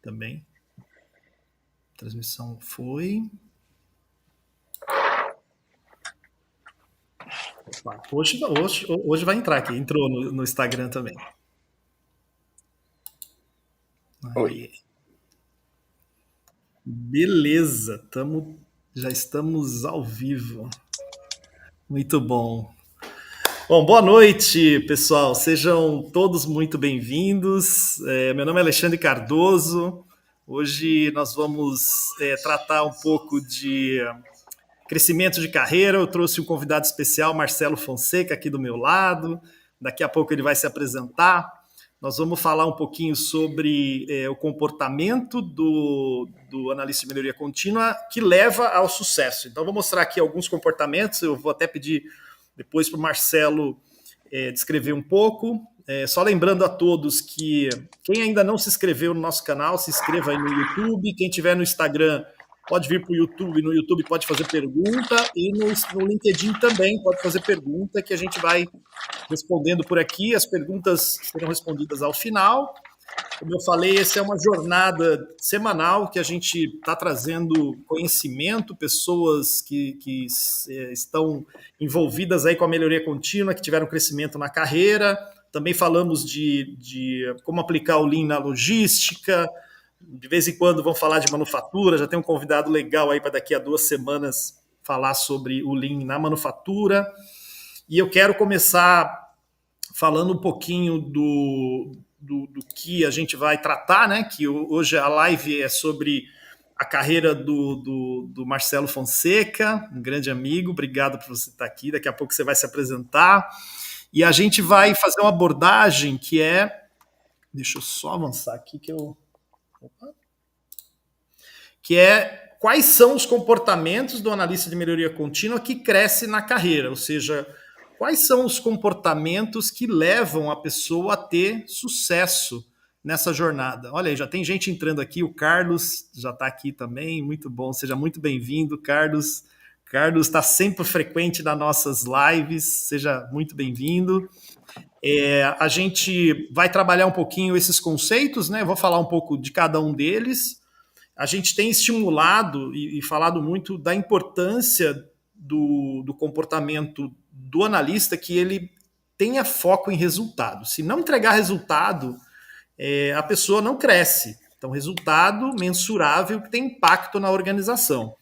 também. A transmissão foi. Opa, hoje vai entrar aqui. Entrou no Instagram também. Oi. Aí. Beleza, já estamos ao vivo. Muito bom. Bom, boa noite, pessoal. Sejam todos muito bem-vindos. Meu nome é Alexandre Cardoso. Hoje nós vamos tratar um pouco de crescimento de carreira. Eu trouxe um convidado especial, Marcelo Fonseca, aqui do meu lado. Daqui a pouco ele vai se apresentar. Nós vamos falar um pouquinho sobre o comportamento do analista de melhoria contínua que leva ao sucesso. Então, eu vou mostrar aqui alguns comportamentos. Eu vou até pedir depois para o Marcelo descrever um pouco. Só lembrando a todos que quem ainda não se inscreveu no nosso canal, se inscreva aí no YouTube. Quem tiver no Instagram, pode vir para o YouTube. No YouTube pode fazer pergunta e no LinkedIn também pode fazer pergunta, que a gente vai respondendo por aqui. As perguntas serão respondidas ao final. Como eu falei, essa é uma jornada semanal que a gente está trazendo conhecimento, pessoas que estão envolvidas aí com a melhoria contínua, que tiveram crescimento na carreira. Também falamos de como aplicar o Lean na logística. De vez em quando vão falar de manufatura. Já tem um convidado legal aí para daqui a 2 semanas falar sobre o Lean na manufatura. E eu quero começar falando um pouquinho do que a gente vai tratar, né? Que hoje a live é sobre a carreira do Marcelo Fonseca, um grande amigo. Obrigado por você estar aqui. Daqui a pouco você vai se apresentar. E a gente vai fazer uma abordagem que é... Deixa eu só avançar aqui que eu... Opa. Que é quais são os comportamentos do analista de melhoria contínua que cresce na carreira, ou seja, quais são os comportamentos que levam a pessoa a ter sucesso nessa jornada. Olha aí, já tem gente entrando aqui, o Carlos já está aqui também, muito bom, seja muito bem-vindo, Carlos. Carlos está sempre frequente nas nossas lives, seja muito bem-vindo. A gente vai trabalhar um pouquinho esses conceitos, né? Vou falar um pouco de cada um deles. A gente tem estimulado e falado muito da importância do comportamento do analista, que ele tenha foco em resultado. Se não entregar resultado, a pessoa não cresce. Então, resultado mensurável que tem impacto na organização.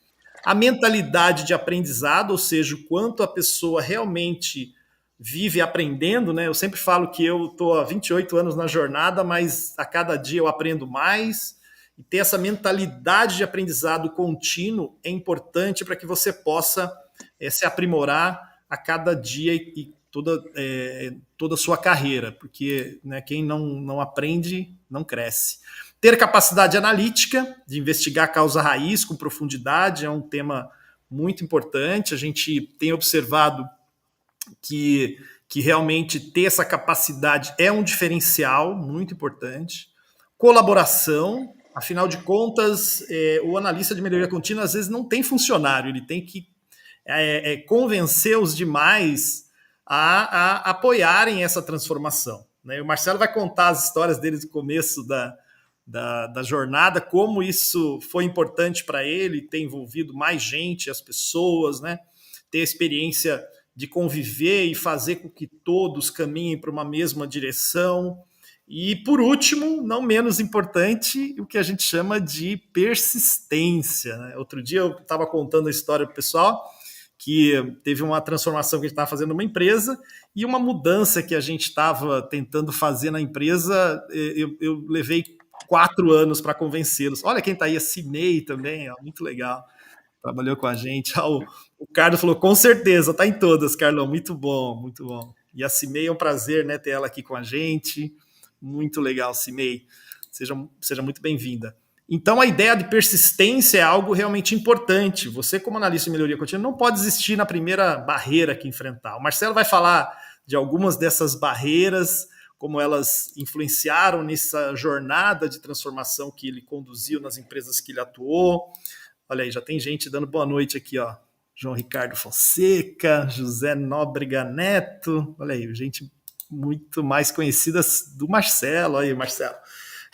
A mentalidade de aprendizado, ou seja, o quanto a pessoa realmente vive aprendendo, né? Eu sempre falo que eu estou há 28 anos na jornada, mas a cada dia eu aprendo mais. E ter essa mentalidade de aprendizado contínuo é importante para que você possa se aprimorar a cada dia e toda a sua carreira, porque né, quem não aprende não cresce. Ter capacidade analítica de investigar a causa raiz com profundidade é um tema muito importante. A gente tem observado que realmente ter essa capacidade é um diferencial muito importante. Colaboração, afinal de contas, o analista de melhoria contínua às vezes não tem funcionário, ele tem que convencer os demais a apoiarem essa transformação. Né? O Marcelo vai contar as histórias dele do começo da jornada, como isso foi importante para ele, ter envolvido mais gente, as pessoas, né? Ter a experiência de conviver e fazer com que todos caminhem para uma mesma direção. E, por último, não menos importante, o que a gente chama de persistência. Né? Outro dia eu estava contando a história para o pessoal que teve uma transformação que a gente estava fazendo numa empresa e uma mudança que a gente estava tentando fazer na empresa, eu levei 4 anos para convencê-los. Olha quem está aí, a Cinei também, ó, muito legal. Trabalhou com a gente. O Carlos falou, com certeza, tá em todas, Carlão. Muito bom, muito bom. E a Cimei é um prazer, né, ter ela aqui com a gente. Muito legal, Cimei. Seja muito bem-vinda. Então, a ideia de persistência é algo realmente importante. Você, como analista de melhoria contínua, não pode desistir na primeira barreira que enfrentar. O Marcelo vai falar de algumas dessas barreiras, como elas influenciaram nessa jornada de transformação que ele conduziu nas empresas que ele atuou. Olha aí, já tem gente dando boa noite aqui, ó. João Ricardo Fonseca, José Nóbrega Neto. Olha aí, gente muito mais conhecida do Marcelo. Aí, Marcelo.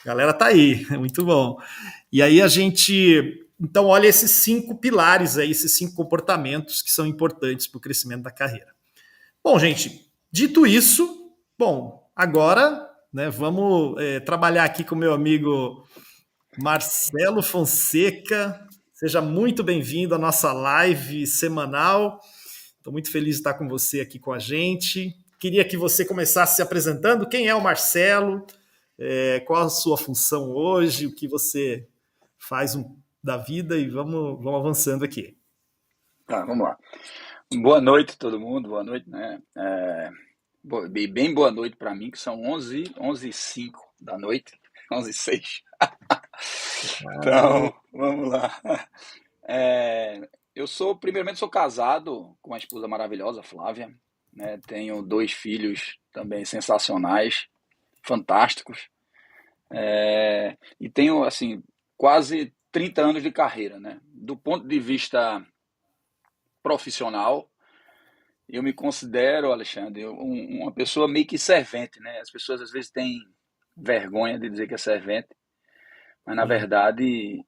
A galera tá aí, muito bom. E aí a gente, então, olha esses 5 pilares aí, esses 5 comportamentos que são importantes para o crescimento da carreira. Bom, gente, dito isso, bom, agora, né, vamos trabalhar aqui com o meu amigo Marcelo Fonseca. Seja muito bem-vindo à nossa live semanal. Estou muito feliz de estar com você aqui com a gente. Queria que você começasse se apresentando. Quem é o Marcelo? Qual a sua função hoje? O que você faz da vida? E vamos avançando aqui. Tá, vamos lá. Boa noite, todo mundo. Boa noite, né? Bem boa noite para mim, que são 11h05 da noite. 11h06. Então, vamos lá. Eu primeiramente, sou casado com uma esposa maravilhosa, Flávia, né? Tenho 2 filhos também sensacionais, fantásticos. E tenho, assim, quase 30 anos de carreira, né? Do ponto de vista profissional, eu me considero, Alexandre, uma pessoa meio que servente, né? As pessoas às vezes têm vergonha de dizer que é servente, mas na verdade,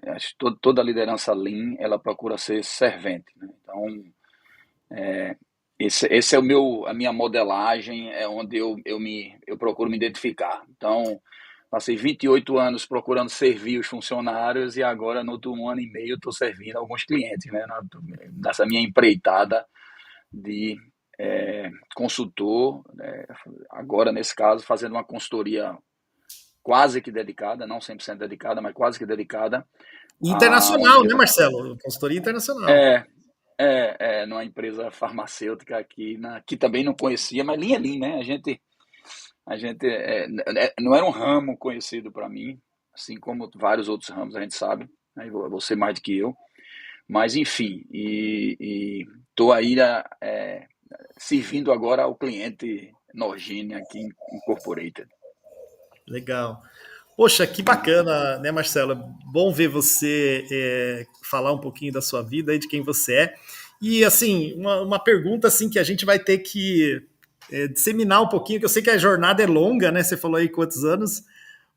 acho que toda a liderança Lean, ela procura ser servente, né? Então, esse é a minha modelagem, é onde eu procuro me identificar. Então, passei 28 anos procurando servir os funcionários e agora, no último ano e meio, estou servindo alguns clientes, né? Nessa minha empreitada de consultor, né? Agora, nesse caso, fazendo uma consultoria quase que dedicada, não 100% dedicada, mas quase que dedicada a uma Internacional, né, empresa. Marcelo? Consultoria internacional. Numa empresa farmacêutica aqui, que também não conhecia, mas linha Lean, né? Não era um ramo conhecido para mim, assim como vários outros ramos a gente sabe, né? Você mais do que eu, mas enfim, e estou aí servindo agora ao cliente Norgine aqui Incorporated. Legal. Poxa, que bacana, né, Marcelo? Bom ver você falar um pouquinho da sua vida e de quem você é. E, assim, uma pergunta assim que a gente vai ter que disseminar um pouquinho, que eu sei que a jornada é longa, né? Você falou aí quantos anos,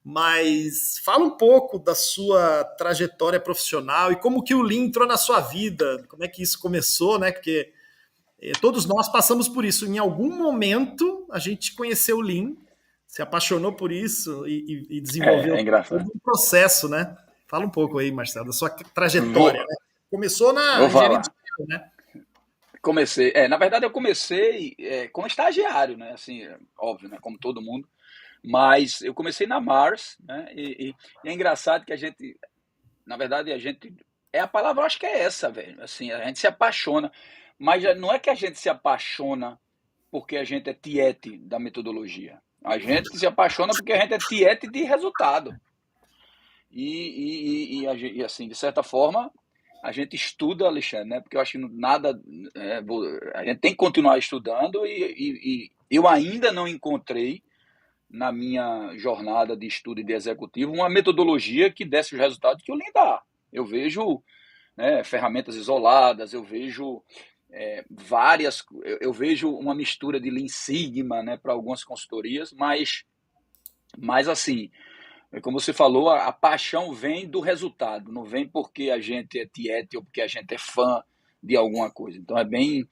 mas fala um pouco da sua trajetória profissional e como que o Lean entrou na sua vida, como é que isso começou, né? Porque todos nós passamos por isso. Em algum momento a gente conheceu o Lean, se apaixonou por isso e desenvolveu É todo engraçado. um processo, né? Fala um pouco aí, Marcelo, da sua Vou, trajetória, né? Começou na vou engenharia falar. industrial, né? Na verdade eu comecei como estagiário, né? Assim, óbvio, né? Como todo mundo. Mas eu comecei na Mars, né? E é engraçado que na verdade, a palavra eu acho que é essa, velho. Assim, a gente se apaixona. Mas não é que a gente se apaixona porque a gente é tiete da metodologia. A gente se apaixona porque a gente é tiete de resultado. Assim, de certa forma, a gente estuda, Alexandre, né? Porque eu acho que nada. A gente tem que continuar estudando e eu ainda não encontrei na minha jornada de estudo e de executivo uma metodologia que desse os resultados que o Lean dá. Eu vejo, né, ferramentas isoladas, eu vejo eu vejo uma mistura de Lean Sigma, né, para algumas consultorias, mas assim, como você falou, a paixão vem do resultado, não vem porque a gente é tiete ou porque a gente é fã de alguma coisa. Então é bem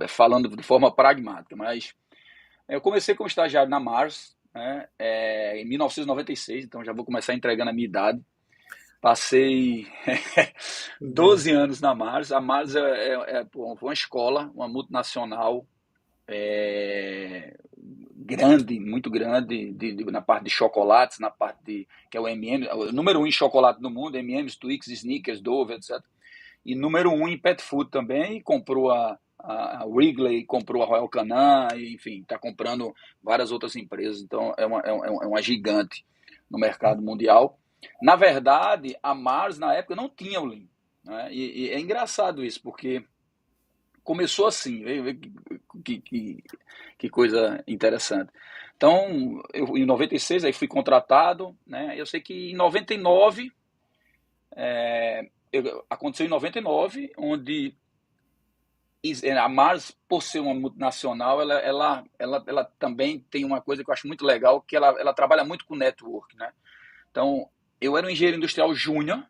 falando de forma pragmática, mas eu comecei como estagiário na Mars, né, em 1996, então já vou começar entregando a minha idade. Passei 12 anos na Mars. A Mars foi uma escola, uma multinacional grande, muito grande, na parte de chocolates, na parte que é o M&M, o número 1 em chocolate no mundo, M&M's, Twix, Snickers, Dove, etc. E número 1 em pet food também, e comprou a Wrigley, comprou a Royal Canin, e, enfim, está comprando várias outras empresas. Então, é uma gigante no mercado mundial. Na verdade, a Mars, na época, não tinha o Lean, né? E é engraçado isso, porque começou assim, que coisa interessante. Então, em 96, aí fui contratado, né? Eu sei que em 99, aconteceu em 99, onde A Mars, por ser uma multinacional, ela também tem uma coisa que eu acho muito legal, que ela trabalha muito com network, né? Então, eu era um engenheiro industrial júnior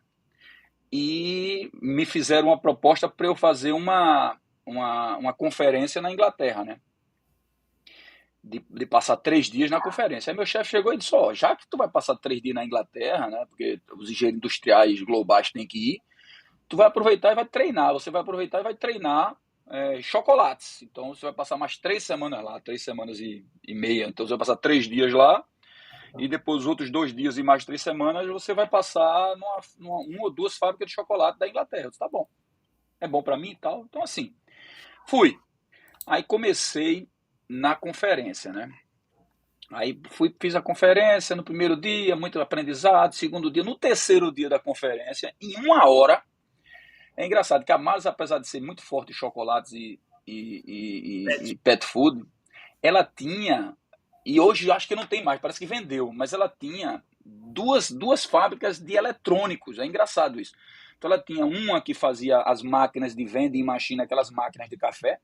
e me fizeram uma proposta para eu fazer uma conferência na Inglaterra, né? De passar 3 dias na conferência. Aí meu chefe chegou e disse, ó, já que tu vai passar 3 dias na Inglaterra, né? Porque os engenheiros industriais globais têm que ir, tu vai aproveitar e vai treinar. Você vai aproveitar e vai treinar chocolates. Então você vai passar mais 3 semanas lá, 3 semanas e meia. Então você vai passar 3 dias lá e depois os outros 2 dias e mais 3 semanas você vai passar uma ou duas fábricas de chocolate da Inglaterra. Eu disse, tá bom, é bom para mim e tal. Então assim, fui. Aí comecei na conferência, né? Aí fiz a conferência no primeiro dia, muito aprendizado, segundo dia, no terceiro dia da conferência, em 1 hora. É engraçado que a Mars, apesar de ser muito forte em chocolates e pet food, ela tinha, e hoje acho que não tem mais, parece que vendeu, mas ela tinha duas fábricas de eletrônicos. É engraçado isso. Então ela tinha uma que fazia as máquinas de vending machine, aquelas máquinas de café,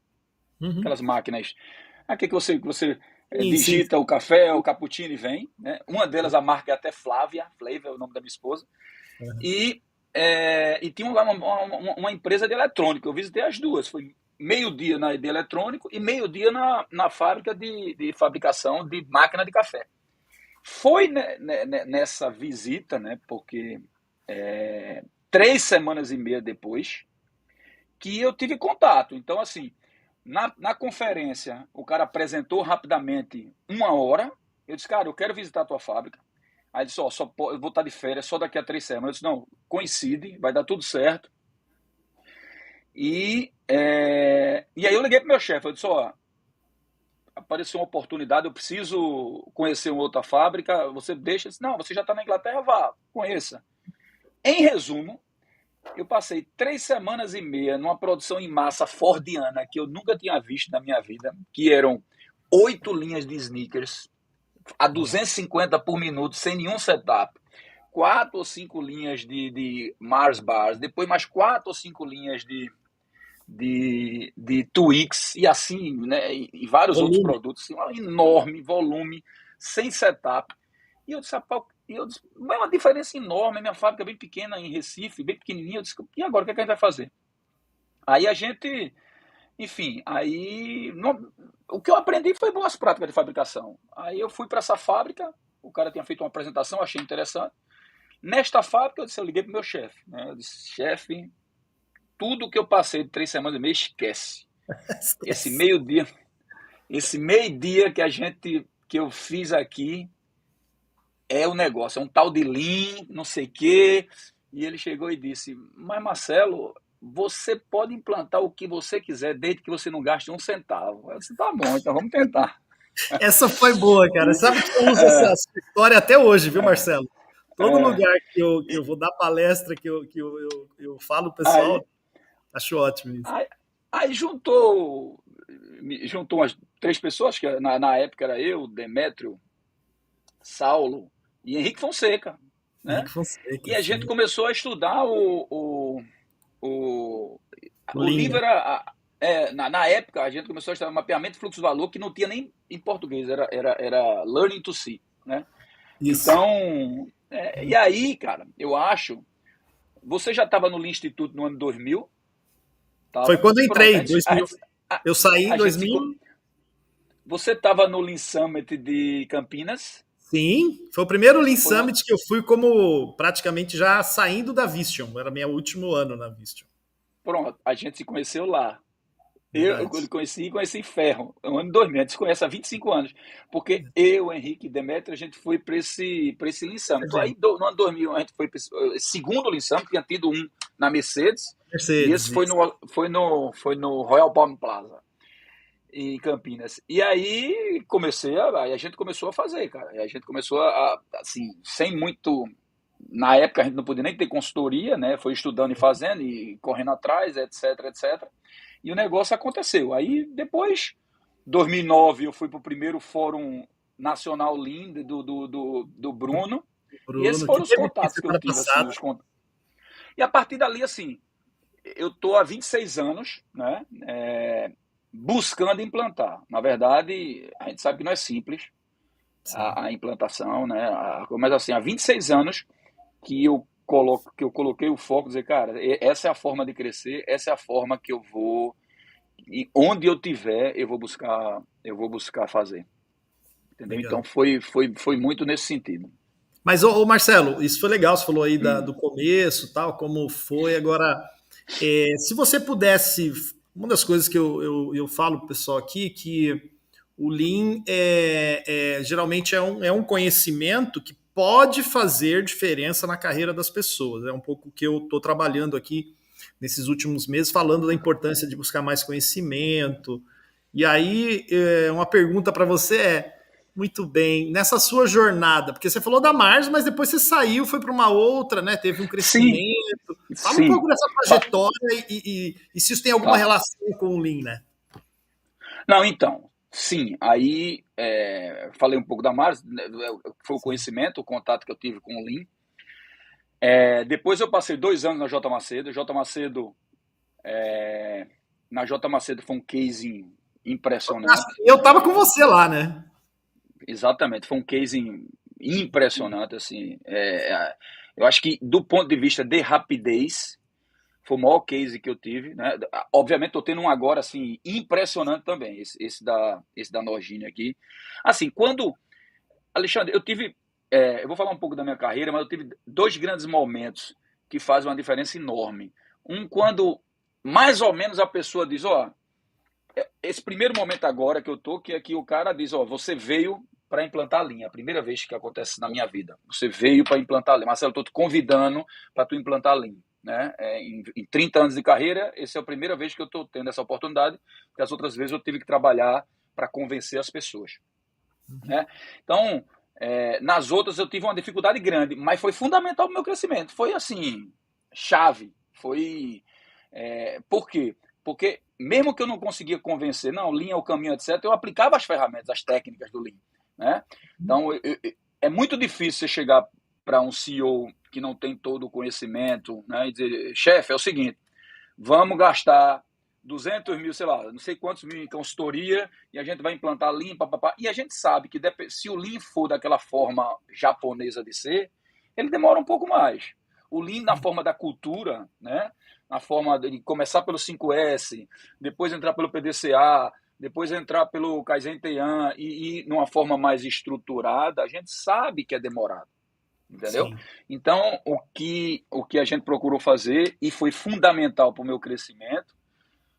Uhum. aquelas máquinas. Aqui que você Sim, sim. digita o café, o cappuccino e vem. Né? Uma delas, a marca é até Flávia, Flavor é o nome da minha esposa. Uhum. E tinha uma empresa de eletrônica. Eu visitei as duas. Foi meio-dia na de eletrônico e meio-dia na fábrica de fabricação de máquina de café. Foi nessa visita, né, porque 3 semanas e meia depois, que eu tive contato. Então, assim, na conferência, o cara apresentou rapidamente 1 hora. Eu disse, cara, eu quero visitar a tua fábrica. Aí ele disse, ó, eu vou estar de férias só daqui a 3 semanas. Eu disse, não, coincide, vai dar tudo certo. E aí eu liguei pro meu chefe, eu disse, ó, apareceu uma oportunidade, eu preciso conhecer uma outra fábrica, você deixa? Eu disse, não, você já está na Inglaterra, vá, conheça. Em resumo, eu passei 3 semanas e meia numa produção em massa fordiana que eu nunca tinha visto na minha vida, que eram 8 linhas de sneakers a 250 por minuto, sem nenhum setup. 4 ou 5 linhas de Mars Bars, depois mais 4 ou 5 linhas de Twix, e assim, né, e vários outros Volume. produtos, assim, um enorme volume, sem setup. E eu disse, rapaz, é uma diferença enorme, minha fábrica é bem pequena em Recife, bem pequenininha, eu disse, e agora, o que, é que a gente vai fazer? Aí a gente, enfim, o que eu aprendi foi boas práticas de fabricação. Aí eu fui para essa fábrica, o cara tinha feito uma apresentação, achei interessante. Nesta fábrica, eu liguei pro meu chefe, né? Eu disse, chefe, tudo que eu passei de 3 semanas e meia, esquece. Esse Esquece. meio-dia, esse meio-dia que eu fiz aqui é o negócio, é um tal de Lean, não sei o quê. E ele chegou e disse, mas Marcelo, você pode implantar o que você quiser, desde que você não gaste um centavo. Eu disse, tá bom, então vamos tentar. Essa foi boa, cara. Sabe que eu uso essa história até hoje, viu, Marcelo? Todo É, lugar que eu vou dar palestra, que eu falo, o pessoal, aí, acho ótimo isso. aí, aí juntou umas 3 pessoas, que na época era eu, Demétrio, Saulo e Henrique Fonseca, né? Henrique Fonseca, E a gente sim. começou a estudar o, o livro Linha. na época a gente começou a estudar mapeamento de fluxo-valor, que não tinha nem em português, era learning to see, né? Isso. Então, e aí, cara, eu acho, você já estava no Lean Institute no ano 2000, Foi tava, quando eu pronto, entrei, 2000. Eu saí em a gente se, 2000. você estava no Lean Summit de Campinas, Sim, foi o primeiro Lean foi no, Summit que eu fui como praticamente já saindo da Vistion. Era meu último ano na Vistion. pronto, a gente se conheceu lá. Eu Verdade. conheci Ferro, no ano 2000, a gente se conhece há 25 anos, porque eu, Henrique e Demetrio, a gente foi para esse Lean Summit. Então, aí, Gente, no ano 2000, a gente foi para esse segundo Lean Summit, tinha tido um na Mercedes, e esse Mercedes, foi isso. no Royal Palm Plaza, em Campinas. E aí aí a gente começou a fazer, cara. E a gente começou assim, sem muito. Na época a gente não podia nem ter consultoria, né? Foi estudando e fazendo e correndo atrás, etc, etc. E o negócio aconteceu. Aí depois, 2009, eu fui para o primeiro Fórum Nacional Lean do Bruno. E esses Bruno, que foram os teve aqui contatos que eu semana tive, assim, passada. E a partir dali, assim, eu estou há 26 anos, né, buscando implantar. Na verdade, a gente sabe que não é simples Sim, a implantação, né? Mas assim, há 26 anos que eu coloquei o foco, dizer, cara, essa é a forma de crescer, essa é a forma que eu vou, e onde eu tiver, eu vou buscar fazer, entendeu? Então legal. foi muito nesse sentido. Mas, ô, Marcelo, isso foi legal, você falou aí Hum. do começo, tal, como foi. Agora, se você pudesse, uma das coisas que eu falo pro pessoal aqui, que o Lean geralmente é um conhecimento que pode fazer diferença na carreira das pessoas. É um pouco o que eu estou trabalhando aqui nesses últimos meses, falando da importância de buscar mais conhecimento. E aí, uma pergunta para você muito bem, nessa sua jornada, porque você falou da Mars, mas depois você saiu, foi para uma outra, né? Teve um Sim, crescimento. Fala um sim. pouco dessa Fa- trajetória e se isso tem alguma Tá. relação com o Lean, né? Não, então, sim, aí falei um pouco da Mars, né, foi o Sim. conhecimento, o contato que eu tive com o Lean. Depois eu passei 2 anos na J Macedo. J Macedo, na J Macedo foi um case impressionante. Eu tava com você lá, né? Exatamente, foi um case impressionante, assim. Eu acho que do ponto de vista de rapidez, foi o maior case que eu tive, né? Obviamente, estou tendo um agora, assim, impressionante também, esse da Nogine aqui. Assim, Alexandre, eu vou falar um pouco da minha carreira, mas eu tive dois grandes momentos que fazem uma diferença enorme. Um, quando mais ou menos a pessoa diz, ó, esse primeiro momento agora que eu tô, que aqui o cara diz, ó, você veio para implantar a linha, a primeira vez que acontece na minha vida. Você veio para implantar a linha. Marcelo, eu tô te convidando para tu implantar a linha. Né? Em 30 anos de carreira, essa é a primeira vez que eu estou tendo essa oportunidade, porque as outras vezes eu tive que trabalhar para convencer as pessoas. Né? Então, nas outras eu tive uma dificuldade grande, mas foi fundamental para o meu crescimento. Foi assim, chave. Foi. Por quê? Porque mesmo que eu não conseguia convencer, não, Lean é o caminho, etc., eu aplicava as ferramentas, as técnicas do Lean. Né? Então, é muito difícil você chegar para um CEO que não tem todo o conhecimento, né, e dizer, chefe, é o seguinte, vamos gastar 200 mil, sei lá, não sei quantos mil em consultoria, e a gente vai implantar Lean, papapá. E a gente sabe que se o Lean for daquela forma japonesa de ser, ele demora um pouco mais. O Lean na forma da cultura, né? Na forma de começar pelo 5S, depois entrar pelo PDCA, depois entrar pelo Kaizen Teian e ir numa forma mais estruturada, a gente sabe que é demorado. Entendeu? Sim. Então, o que a gente procurou fazer e foi fundamental para o meu crescimento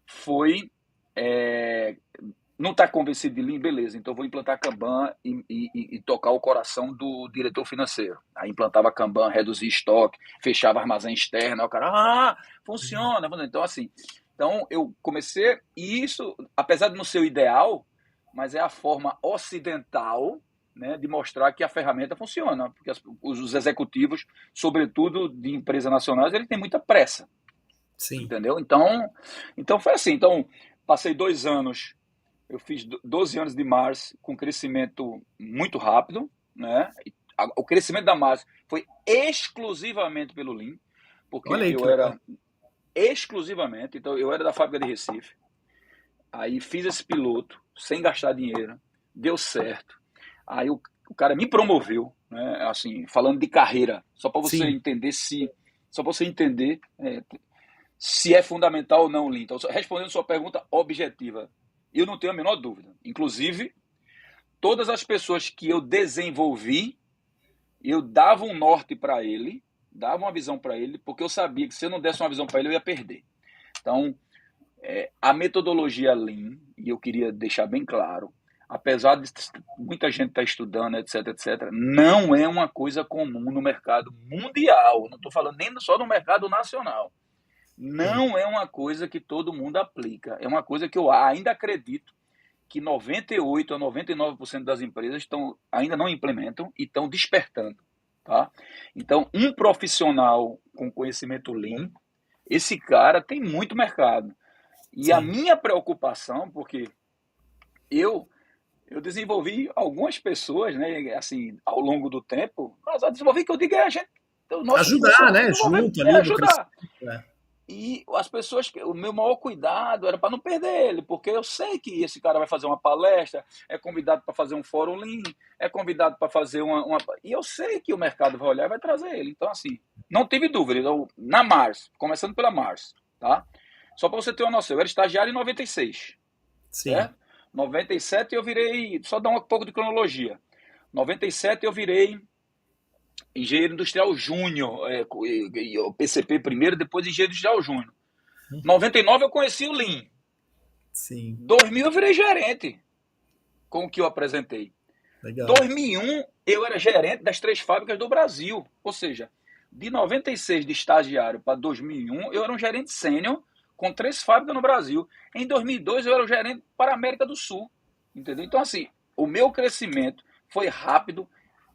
foi não estar convencido de Lean, beleza, então vou implantar Kanban e tocar o coração do diretor financeiro. Aí implantava Kanban, reduzia estoque, fechava armazém externo, aí o cara, funciona. Então, assim, então eu comecei, e isso, apesar de não ser o ideal, mas é a forma ocidental, né, de mostrar que a ferramenta funciona, porque os executivos, sobretudo de empresas nacionais, eles têm muita pressa, Sim. entendeu? Então foi assim, então passei 2 anos, eu fiz 12 anos de Mars com crescimento muito rápido, né? O crescimento da Mars foi exclusivamente pelo Lean, porque Olha aí que eu legal. era exclusivamente, então eu era da fábrica de Recife, aí fiz esse piloto sem gastar dinheiro, deu certo. Aí o cara me promoveu, né? Assim, falando de carreira, só para você Sim. entender só para você entender se é fundamental ou não o Lean. Então, respondendo sua pergunta objetiva, eu não tenho a menor dúvida. Inclusive, todas as pessoas que eu desenvolvi, eu dava um norte para ele, dava uma visão para ele, porque eu sabia que se eu não desse uma visão para ele, eu ia perder. Então, a metodologia Lean, e eu queria deixar bem claro, apesar de muita gente estar estudando, etc, etc, não é uma coisa comum no mercado mundial. Não estou falando nem só no mercado nacional. Sim. Não é uma coisa que todo mundo aplica. É uma coisa que eu ainda acredito que 98 a 99% das empresas ainda não implementam e estão despertando. Tá? Então, um profissional com conhecimento Lean, esse cara tem muito mercado. E a Sim. minha preocupação, porque eu eu desenvolvi algumas pessoas, né, assim, ao longo do tempo, mas a desenvolver que eu digo é a gente, nós Ajudar, somos né? desenvolver, Junto ali no ajudar. crescimento. É. E as pessoas, o meu maior cuidado era para não perder ele, porque eu sei que esse cara vai fazer uma palestra, é convidado para fazer um fórum Lean, é convidado para fazer e eu sei que o mercado vai olhar e vai trazer ele. Então, assim, não tive dúvida. Na Mars, começando pela Mars, tá? Só para você ter uma noção, eu era estagiário em 96, Sim. certo? 97 eu virei, só dar um pouco de cronologia. 97 eu virei engenheiro industrial júnior, o PCP primeiro, depois engenheiro industrial júnior. 99 eu conheci o Lean. Sim. 2000 eu virei gerente com o que eu apresentei. Legal. 2001 eu era gerente das 3 fábricas do Brasil. Ou seja, de 96 de estagiário para 2001 eu era um gerente sênior com 3 fábricas no Brasil. Em 2002 eu era o gerente para a América do Sul. Entendeu? Então, assim, o meu crescimento foi rápido,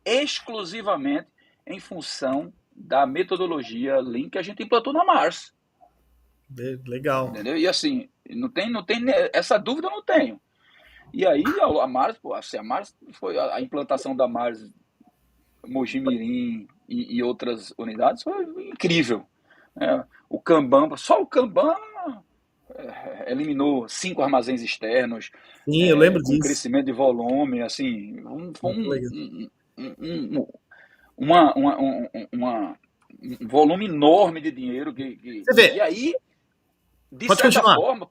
exclusivamente em função da metodologia Lean que a gente implantou na Mars. Legal. Entendeu? E assim, não tem essa dúvida, eu não tenho. E aí a Mars, pô, assim, a Mars foi a implantação da Mars, Mojimirim e outras unidades foi incrível. O Kanban, só o Kanban eliminou 5 armazéns externos, Sim, eu lembro com disso. crescimento de volume, assim, foi Muito legal. um, uma, uma, um volume enorme de dinheiro Você e vê, aí, de pode certa continuar. forma,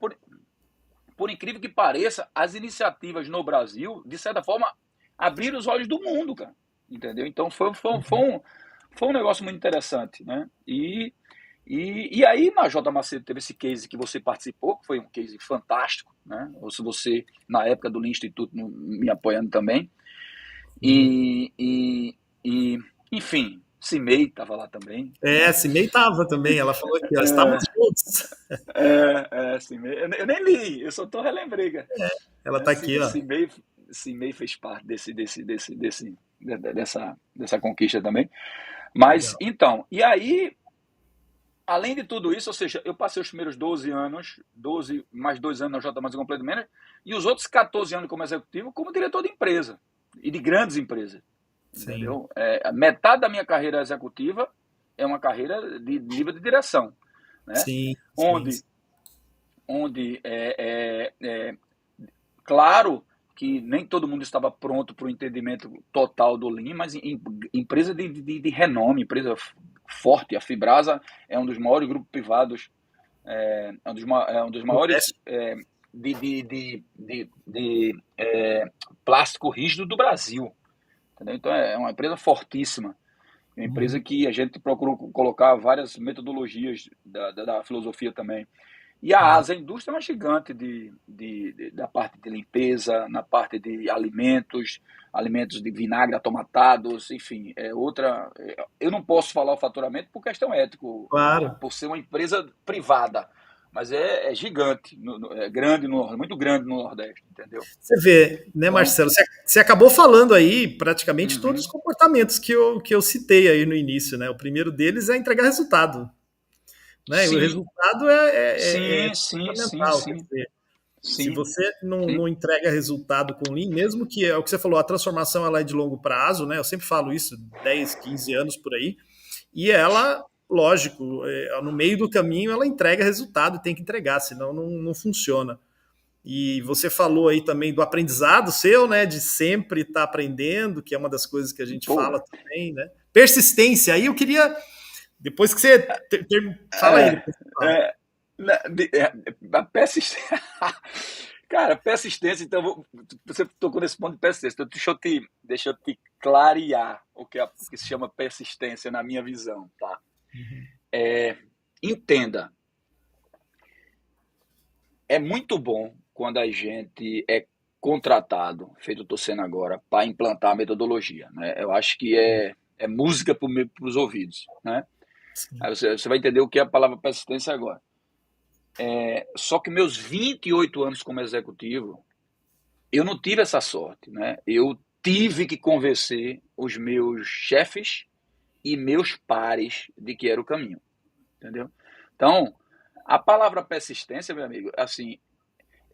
por incrível que pareça, as iniciativas no Brasil, de certa forma, abriram os olhos do mundo, cara. Entendeu? Então foi um negócio muito interessante, né? E aí na J. Macedo teve esse case que você participou, que foi um case fantástico, né? Ou se você, na época do Lean Instituto, me apoiando também. Uhum. E enfim, Cimei estava lá também, É, né? a Cimei estava também, ela falou aqui, ó, estamos juntos. Cimei. Eu nem li, eu só tô relembrei, cara. Ela está aqui, ó. Cimei fez parte dessa conquista também. Mas, Legal. então, e aí, além de tudo isso, ou seja, eu passei os primeiros 12 anos, 12 mais 2 anos na J mais Completo Manager, e os outros 14 anos como executivo, como diretor de empresa, e de grandes empresas, Sim, entendeu? Metade da minha carreira executiva é uma carreira de nível de direção, né? sim, sim. Onde, claro que nem todo mundo estava pronto para o entendimento total do Lean, mas empresa de renome, empresa forte. A Fibrasa é um dos maiores grupos privados, é um dos maiores Nordeste. de plástico rígido do Brasil. Entendeu? Então é uma empresa fortíssima. É uma empresa Uhum. que a gente procurou colocar várias metodologias da filosofia também. E a Asa Indústria é uma gigante da parte de limpeza, na parte de alimentos, alimentos de vinagre atomatados, enfim, é outra. Eu não posso falar o faturamento por questão ética, Claro. por ser uma empresa privada, mas é gigante, é grande, muito grande no Nordeste, entendeu? Você vê, né, Então, Marcelo? Você acabou falando aí praticamente todos os uhum, comportamentos que eu citei aí no início, né? O primeiro deles é entregar resultado, né? E o sim, resultado é sim, sim, sim, fundamental. Quer sim, dizer, se sim, você não sim. entrega resultado com Lean, mesmo que é o que você falou, a transformação ela é de longo prazo, né? Eu sempre falo isso, 10, 15 anos por aí, e ela, lógico, no meio do caminho ela entrega resultado, tem que entregar, senão não funciona. E você falou aí também do aprendizado seu, né? De sempre estar aprendendo, que é uma das coisas que a gente Pô, fala também, né? Persistência. Aí eu queria, depois que você fala aí, é, depois você fala. é, a persistência. Cara, persistência, então você tocou nesse ponto de persistência. Então, deixa eu te clarear o que se chama persistência na minha visão, tá? Uhum. Entenda, é muito bom quando a gente é contratado, feito eu estou sendo agora, para implantar a metodologia, né? Eu acho que é música para os ouvidos, né? Sim, Aí você vai entender o que é a palavra persistência agora. Só que meus 28 anos como executivo, eu não tive essa sorte, né? Eu tive que convencer os meus chefes e meus pares de que era o caminho, entendeu? Então, a palavra persistência, meu amigo, assim,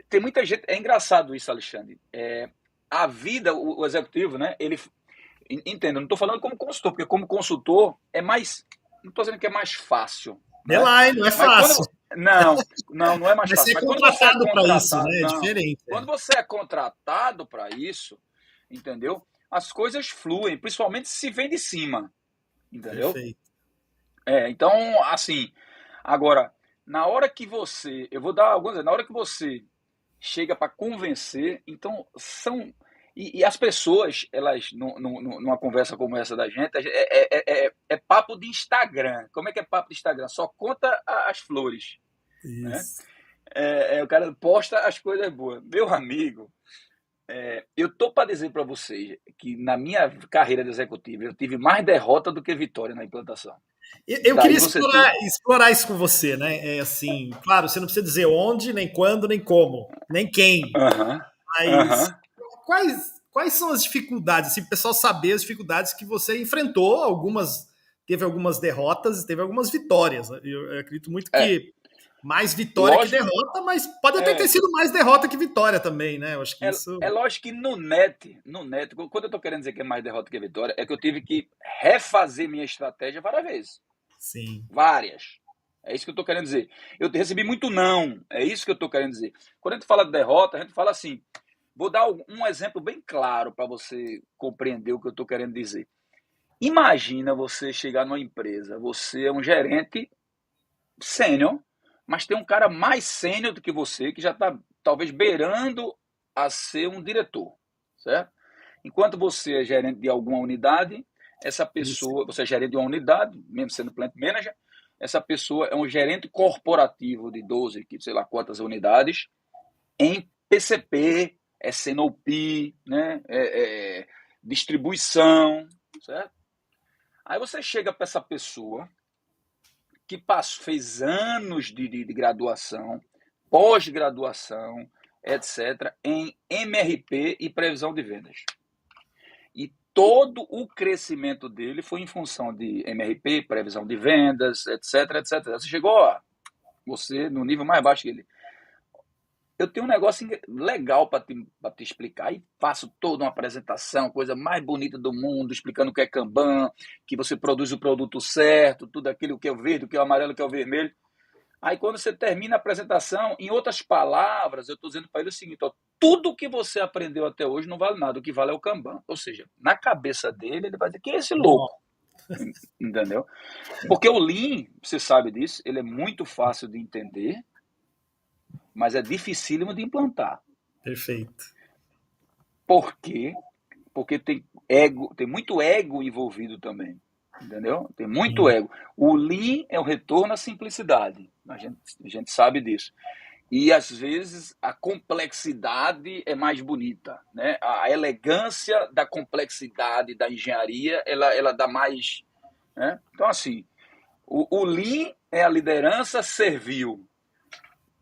tem muita gente. É engraçado isso, Alexandre. A vida, o executivo, né? Ele entenda, não estou falando como consultor, porque como consultor é mais. Não estou dizendo que é mais fácil, né? Belai, não é Mas fácil. quando não, não é mais Mas fácil. ser Mas quando você é contratado para isso, contratado, né? É não. diferente. Quando você é contratado para isso, entendeu? As coisas fluem, principalmente se vem de cima, entendeu? Perfeito. Então, assim, agora, na hora que você, eu vou dar alguns, na hora que você chega para convencer, então são e as pessoas, elas, numa conversa como essa da gente, é papo de Instagram. Como é que é papo de Instagram? Só conta as flores, né? Isso. O cara posta as coisas boas. Meu amigo, eu tô para dizer para vocês que na minha carreira de executivo eu tive mais derrota do que vitória na implantação. Eu queria Daí você ter. explorar isso com você, né? É assim, claro, você não precisa dizer onde, nem quando, nem como, nem quem. Aham, Mas aham. quais são as dificuldades? Assim, o pessoal saber as dificuldades que você enfrentou, teve algumas derrotas, teve algumas vitórias. Eu acredito muito É, que mais vitória que lógico, derrota, mas pode até ter é, sido mais derrota que vitória também, né? Eu acho que é, isso, é lógico que no net, quando eu tô querendo dizer que é mais derrota que vitória, é que eu tive que refazer minha estratégia várias vezes. sim, Várias. É isso que eu tô querendo dizer. Eu recebi muito não. É isso que eu tô querendo dizer. Quando a gente fala de derrota, a gente fala assim. Vou dar um exemplo bem claro para você compreender o que eu estou querendo dizer. Imagina você chegar numa empresa, você é um gerente sênior, mas tem um cara mais sênior do que você, que já está talvez beirando a ser um diretor, certo? Enquanto você é gerente de alguma unidade, essa isso, pessoa, você é gerente de uma unidade, mesmo sendo plant manager, essa pessoa é um gerente corporativo de 12, sei lá quantas unidades, em PCP, SNOP, né? Distribuição, certo? Aí você chega para essa pessoa que fez anos de graduação, pós-graduação, etc., em MRP e previsão de vendas. E todo o crescimento dele foi em função de MRP, previsão de vendas, etc, etc. Você chegou, você no nível mais baixo que ele. Eu tenho um negócio legal para te explicar e faço toda uma apresentação, coisa mais bonita do mundo, explicando o que é Kanban, que você produz o produto certo, tudo aquilo que é o verde, o que é o amarelo, o que é o vermelho. Aí quando você termina a apresentação, em outras palavras, eu estou dizendo para ele o seguinte, ó, tudo que você aprendeu até hoje não vale nada, o que vale é o Kanban. Ou seja, na cabeça dele, ele vai dizer, que é esse louco? Entendeu? Porque o Lean, você sabe disso, ele é muito fácil de entender, mas é dificílimo de implantar. perfeito. Por quê? Porque tem ego, tem muito ego envolvido também. Entendeu? Tem muito Sim, ego. O Lean é o retorno à simplicidade. A gente sabe disso. E às vezes a complexidade é mais bonita, né? A elegância da complexidade da engenharia, ela dá mais, né? Então assim, o Lean é a liderança servil,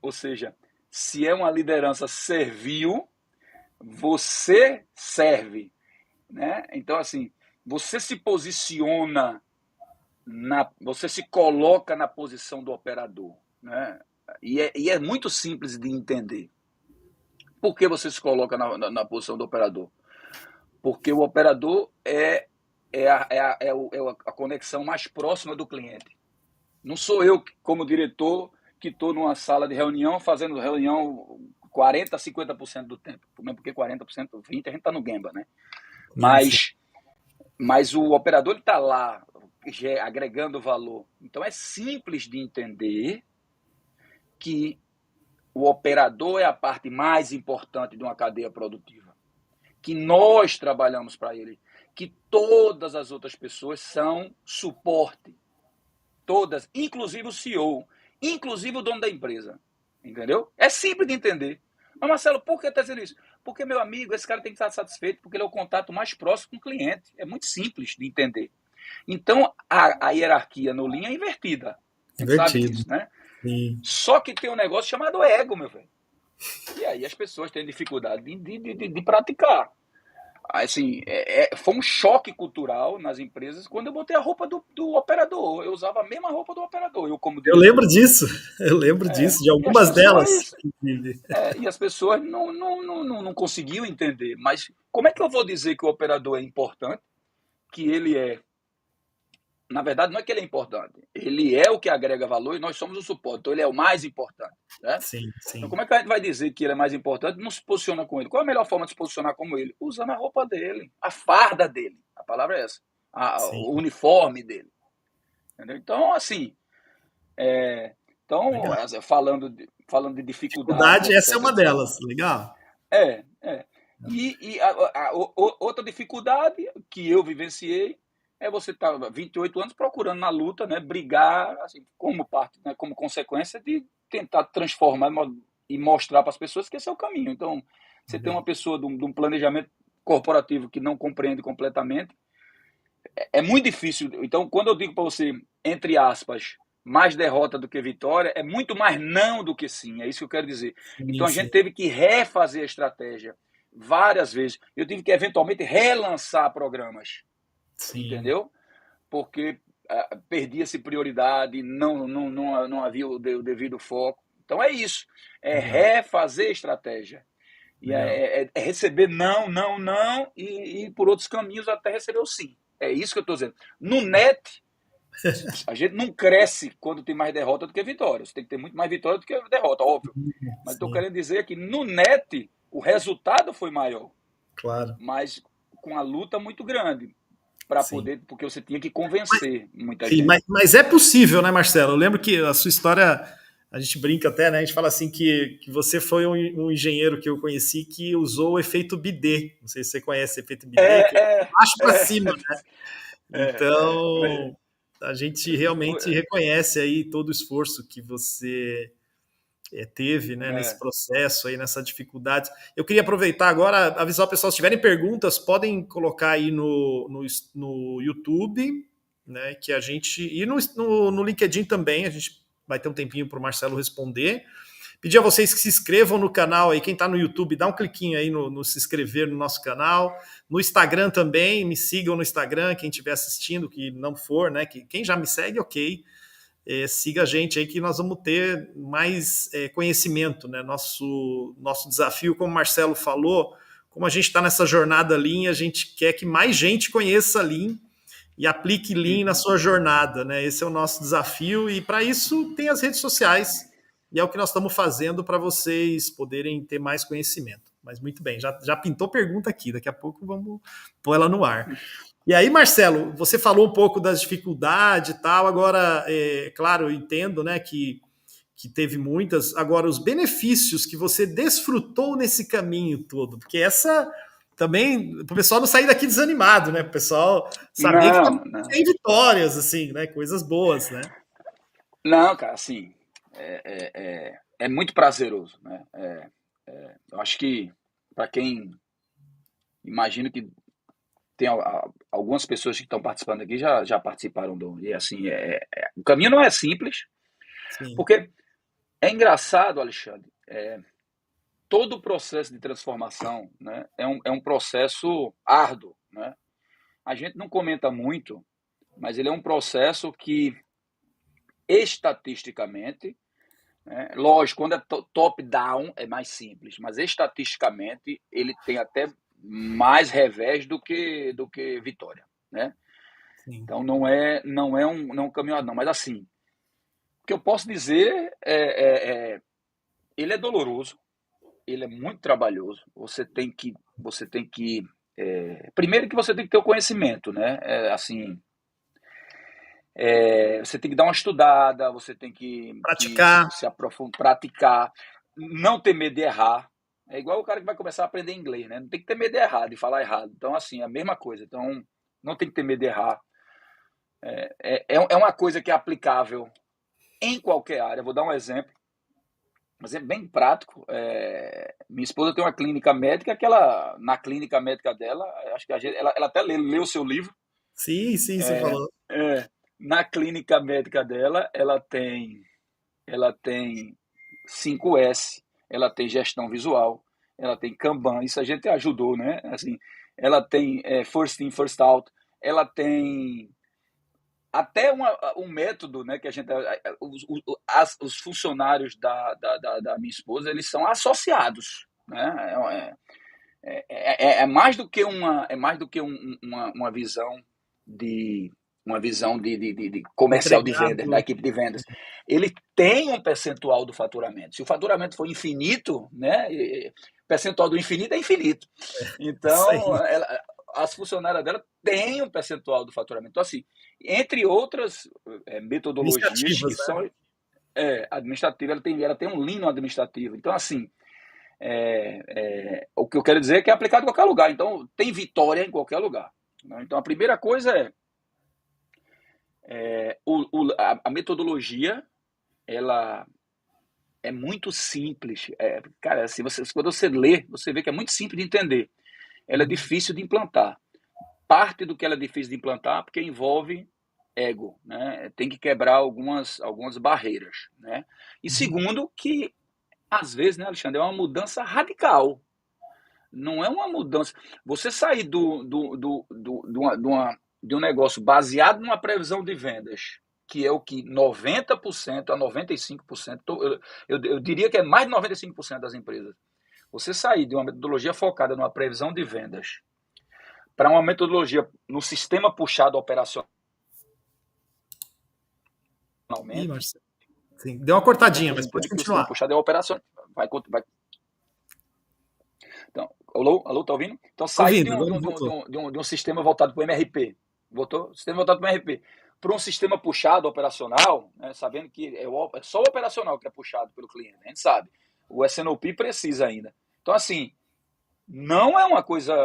ou seja, se é uma liderança servil, você serve, né? Então assim, você se posiciona você se coloca na posição do operador, né? E é muito simples de entender. Por que você se coloca na posição do operador? Porque o operador é a conexão mais próxima do cliente. Não sou eu, como diretor, que estou numa sala de reunião, fazendo reunião 40%, 50% do tempo. Porque 40%, 20%, a gente está no Gemba, né? sim, sim. Mas o operador está lá, agregando valor. Então é simples de entender que o operador é a parte mais importante de uma cadeia produtiva, que nós trabalhamos para ele, que todas as outras pessoas são suporte, todas, inclusive o CEO, inclusive o dono da empresa, entendeu? É simples de entender. Mas Marcelo, por que está dizendo isso? Porque, meu amigo, esse cara tem que estar satisfeito porque ele é o contato mais próximo com o cliente. É muito simples de entender. Então, a hierarquia no Lean é invertida. A gente sabe Divertido. disso, né? Sim. Só que tem um negócio chamado ego, meu velho. E aí as pessoas têm dificuldade de praticar. Assim, foi um choque cultural nas empresas quando eu botei a roupa do operador. Eu usava a mesma roupa do operador, eu como Eu lembro diretor. disso. Eu lembro disso, de E as algumas delas, pessoas, inclusive. não conseguiam entender. Mas como é que eu vou dizer que o operador é importante, que ele é na verdade, não é que ele é importante. Ele é o que agrega valor e nós somos o suporte. Então, ele é o mais importante. Né? Sim, Então, sim, como é que a gente vai dizer que ele é mais importante? Não se posiciona com ele. Qual é a melhor forma de se posicionar como ele? Usando a roupa dele, a farda dele. A palavra é essa. sim. O uniforme dele. Entendeu? Então, assim, é, então, Legal. falando de dificuldades, Dificuldade, essa é etc, uma etc. delas. Legal. É. Outra dificuldade que eu vivenciei é você estar 28 anos procurando na luta, né, brigar, assim, como parte, né, como consequência de tentar transformar e mostrar para as pessoas que esse é o caminho. Então, você tem uma Legal. pessoa de um planejamento corporativo que não compreende completamente, é muito difícil. Então, quando eu digo para você, entre aspas, mais derrota do que vitória, é muito mais não do que sim. É isso que eu quero dizer. Sim, Então, a gente sim, teve que refazer a estratégia várias vezes. Eu tive que, eventualmente, relançar programas, sim. entendeu? Porque perdia-se prioridade, não havia o devido foco. Então, é isso. É Legal, refazer a estratégia. E legal. é receber não, não, não, e ir por outros caminhos até receber o sim. É isso que eu estou dizendo. No net, a gente não cresce quando tem mais derrota do que vitória. Você tem que ter muito mais vitória do que derrota, óbvio. Mas estou Sim, querendo dizer que no net o resultado foi maior, claro. mas com a luta muito grande para Sim. poder, porque você tinha que convencer muita Sim, gente. mas é possível, né, Marcelo? Eu lembro que a sua história, a gente brinca até, né? A gente fala assim que você foi um engenheiro que eu conheci que usou o efeito bidê. Não sei se você conhece o efeito bidê, que é É, é, baixo para é, cima. é. Então, a gente realmente reconhece aí todo o esforço que você teve, né, nesse É, processo aí, nessa dificuldade. Eu queria aproveitar agora, avisar o pessoal, se tiverem perguntas, podem colocar aí no YouTube, né, que a gente, e no LinkedIn também, a gente vai ter um tempinho para o Marcelo responder. Pedir a vocês que se inscrevam no canal aí, quem está no YouTube, dá um cliquinho aí no se inscrever no nosso canal. No Instagram também, me sigam no Instagram, quem estiver assistindo, que não for, né? Quem já me segue, ok. Siga a gente aí que nós vamos ter mais conhecimento, né? Nosso desafio, como o Marcelo falou, como a gente está nessa jornada Lean, a gente quer que mais gente conheça Lean e aplique Lean na uhum. sua jornada, né? Esse é o nosso desafio e para isso tem as redes sociais e é o que nós estamos fazendo para vocês poderem ter mais conhecimento. Mas muito bem, já pintou pergunta aqui, daqui a pouco vamos pôr ela no ar. E aí, Marcelo, você falou um pouco das dificuldades e tal. Agora, claro, eu entendo, né, que teve muitas. Agora, os benefícios que você desfrutou nesse caminho todo, porque essa também, para o pessoal não sair daqui desanimado, né? Para o pessoal saber que também Não, não. tem vitórias, assim, né? Coisas boas, né? Não, cara, assim, é muito prazeroso, né? Eu acho que, para quem, imagino que tem algumas pessoas que estão participando aqui já participaram do. E assim, o caminho não é simples, Sim, porque é engraçado, Alexandre, todo o processo de transformação, né, é um processo árduo, né? A gente não comenta muito, mas ele é um processo que, estatisticamente, né, lógico, quando é top-down é mais simples, mas estatisticamente ele tem até mais revés do que vitória, né? sim. Então não é um caminho não, mas assim, o que eu posso dizer ele é doloroso, ele é muito trabalhoso. Você tem que primeiro que você tem que ter o conhecimento, né? Assim, você tem que dar uma estudada, você tem que se, Praticar. se aprofundar, praticar, não ter medo de errar. É igual o cara que vai começar a aprender inglês, né? Não tem que ter medo de errar, de falar errado. Então, assim, é a mesma coisa. Então, não tem que ter medo de errar. É uma coisa que é aplicável em qualquer área. Vou dar um exemplo. Um exemplo bem prático. Minha esposa tem uma clínica médica que na clínica médica dela, acho que ela até leu o seu livro. Sim, sim, você falou. É, na clínica médica dela, ela tem 5S, ela tem gestão visual, ela tem Kanban, isso a gente ajudou, né? Assim, ela tem First In, First Out, ela tem até um método, né, que a gente, os funcionários da minha esposa, eles são associados, né? É mais do que uma visão de uma visão de comercial de vendas, da Entregado. equipe de vendas, ele tem um percentual do faturamento. Se o faturamento for infinito, né, o percentual do infinito é infinito. Isso Então, aí. as funcionárias dela têm um percentual do faturamento. Então, assim, entre outras metodologias Iniciativas, que né? são administrativas, ela tem um lean no administrativo. Então, assim, o que eu quero dizer é que é aplicado em qualquer lugar. Então, tem vitória em qualquer lugar. Né? Então, a primeira coisa a metodologia, ela é muito simples. Cara, assim, quando você lê, você vê que é muito simples de entender. Ela é difícil de implantar. Parte do que ela é difícil de implantar porque envolve ego, né? Tem que quebrar algumas barreiras, né? E Uhum. segundo, que às vezes, né, Alexandre, é uma mudança radical. Não é uma mudança. Você sair de um negócio baseado numa previsão de vendas, que é o que 90% a 95%, eu diria que é mais de 95% das empresas. Você sair de uma metodologia focada numa previsão de vendas para uma metodologia no sistema puxado operacionalmente, Ih, Marcelo. Sim, deu uma cortadinha, mas pode entendo que o continuar. sistema puxado é operacional. Vai, então, alô, tá ouvindo? Então, Tô sair ouvindo, agora voltou. de um sistema voltado para o MRP, voltou? Sistema voltado para o MRP, para um sistema puxado operacional, né, sabendo que é só o operacional que é puxado pelo cliente, a gente sabe. O SNOP precisa ainda. Então, assim, não é uma coisa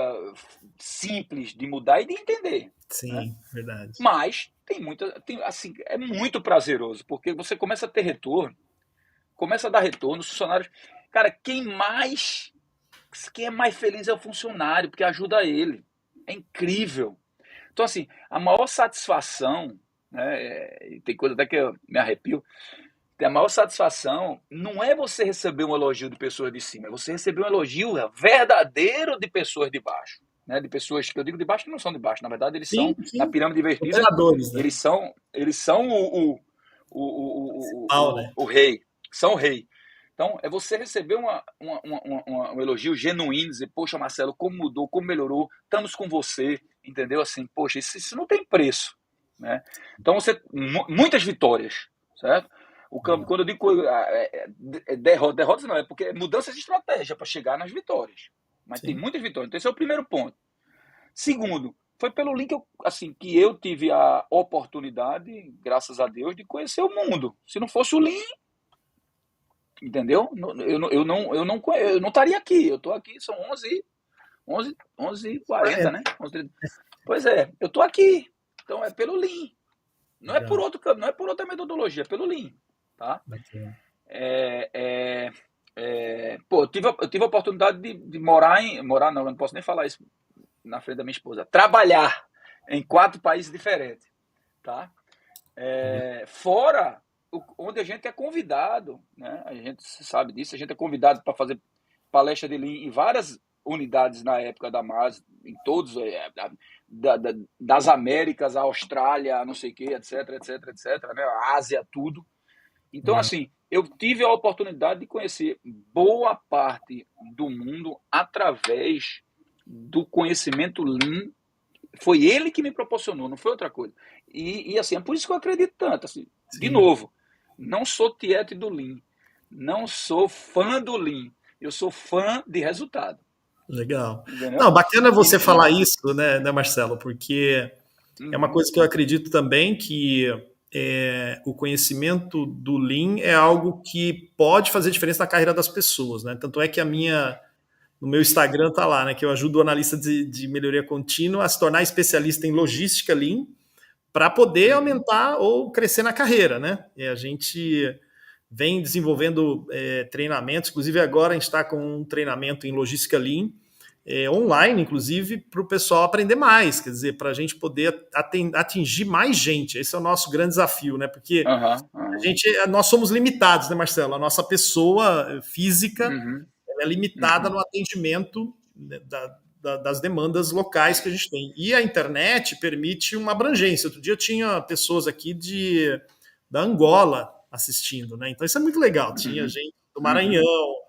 simples de mudar e de entender, né? Sim, verdade. Mas assim, é muito prazeroso, porque você começa a ter retorno, começa a dar retorno, os funcionários. Cara, quem é mais feliz é o funcionário, porque ajuda ele. É incrível. Então, assim, a maior satisfação, né, tem coisa até que eu me arrepio, a maior satisfação não é você receber um elogio de pessoas de cima, é você receber um elogio verdadeiro de pessoas de baixo. Né, de pessoas que eu digo de baixo que não são de baixo, na verdade eles Sim, são, na sim. pirâmide invertida, Operadores, né? eles são Pau, né? o rei, são o rei. Então, é você receber um elogio genuíno, dizer, poxa, Marcelo, como mudou, como melhorou, estamos com você, entendeu? Assim, poxa, isso não tem preço, né? Então, muitas vitórias, certo? Legal. Quando eu digo derrotas não, é porque é mudanças de estratégia para chegar nas vitórias. Mas tem Sim. muitas vitórias. Então, esse é o primeiro ponto. Segundo, foi pelo link assim, que eu tive a oportunidade, graças a Deus, de conhecer o mundo. Se não fosse o Lean, entendeu? Eu não estaria aqui. Eu estou aqui, são 11h40, 40. né? 11, pois é, eu estou aqui. Então é pelo Lean. Não é por Legal. outro, não é por outra metodologia, é pelo Lean. Tá? Bacana. É, é, pô, eu tive a oportunidade de morar não, eu não posso nem falar isso na frente da minha esposa, trabalhar em 4 países diferentes, tá? Fora onde a gente é convidado, né? A gente sabe disso, a gente é convidado para fazer palestra de Lean em várias unidades na época da MAS, em todos, das Américas, a Austrália, não sei o que, etc, etc, etc, né? A Ásia, tudo. Então, Legal. assim, eu tive a oportunidade de conhecer boa parte do mundo através do conhecimento Lean. Foi ele que me proporcionou, não foi outra coisa. E assim, é por isso que eu acredito tanto. Assim, de Sim. novo, não sou tiete do Lean, não sou fã do Lean, eu sou fã de resultado. Legal. Entendeu? Não, bacana você E falar isso, né, Marcelo? Porque é uma uhum, coisa que eu acredito também que o conhecimento do Lean é algo que pode fazer diferença na carreira das pessoas, né? Tanto é que no meu Instagram tá lá, né, que eu ajudo o analista de melhoria contínua a se tornar especialista em logística Lean para poder uhum, aumentar ou crescer na carreira, né? E a gente vem desenvolvendo treinamentos, inclusive agora a gente está com um treinamento em logística Lean, online, inclusive, para o pessoal aprender mais, quer dizer, para a gente poder atingir mais gente. Esse é o nosso grande desafio, né? Porque uhum, uhum, nós somos limitados, né, Marcelo? A nossa pessoa física uhum, ela é limitada uhum, no atendimento, né, das demandas locais que a gente tem. E a internet permite uma abrangência. Outro dia eu tinha pessoas aqui da Angola assistindo, né? Então isso é muito legal. Tinha uhum, gente do Maranhão. uhum,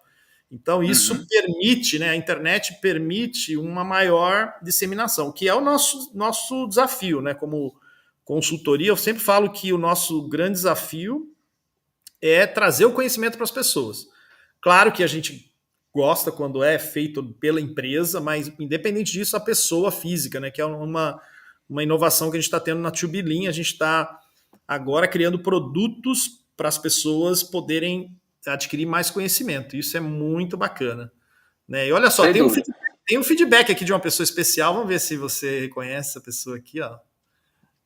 Então isso uhum, permite, né? A internet permite uma maior disseminação, que é o nosso desafio, né? consultoria, eu sempre falo que o nosso grande desafio é trazer o conhecimento para as pessoas. Claro que a gente gosta quando é feito pela empresa, mas independente disso, a pessoa física, né, que é uma inovação que a gente está tendo na Tubilin, a gente está agora criando produtos para as pessoas poderem adquirir mais conhecimento. Isso é muito bacana. Né? E olha só, Sem dúvida. tem um feedback aqui de uma pessoa especial. Vamos ver se você reconhece essa pessoa aqui, ó.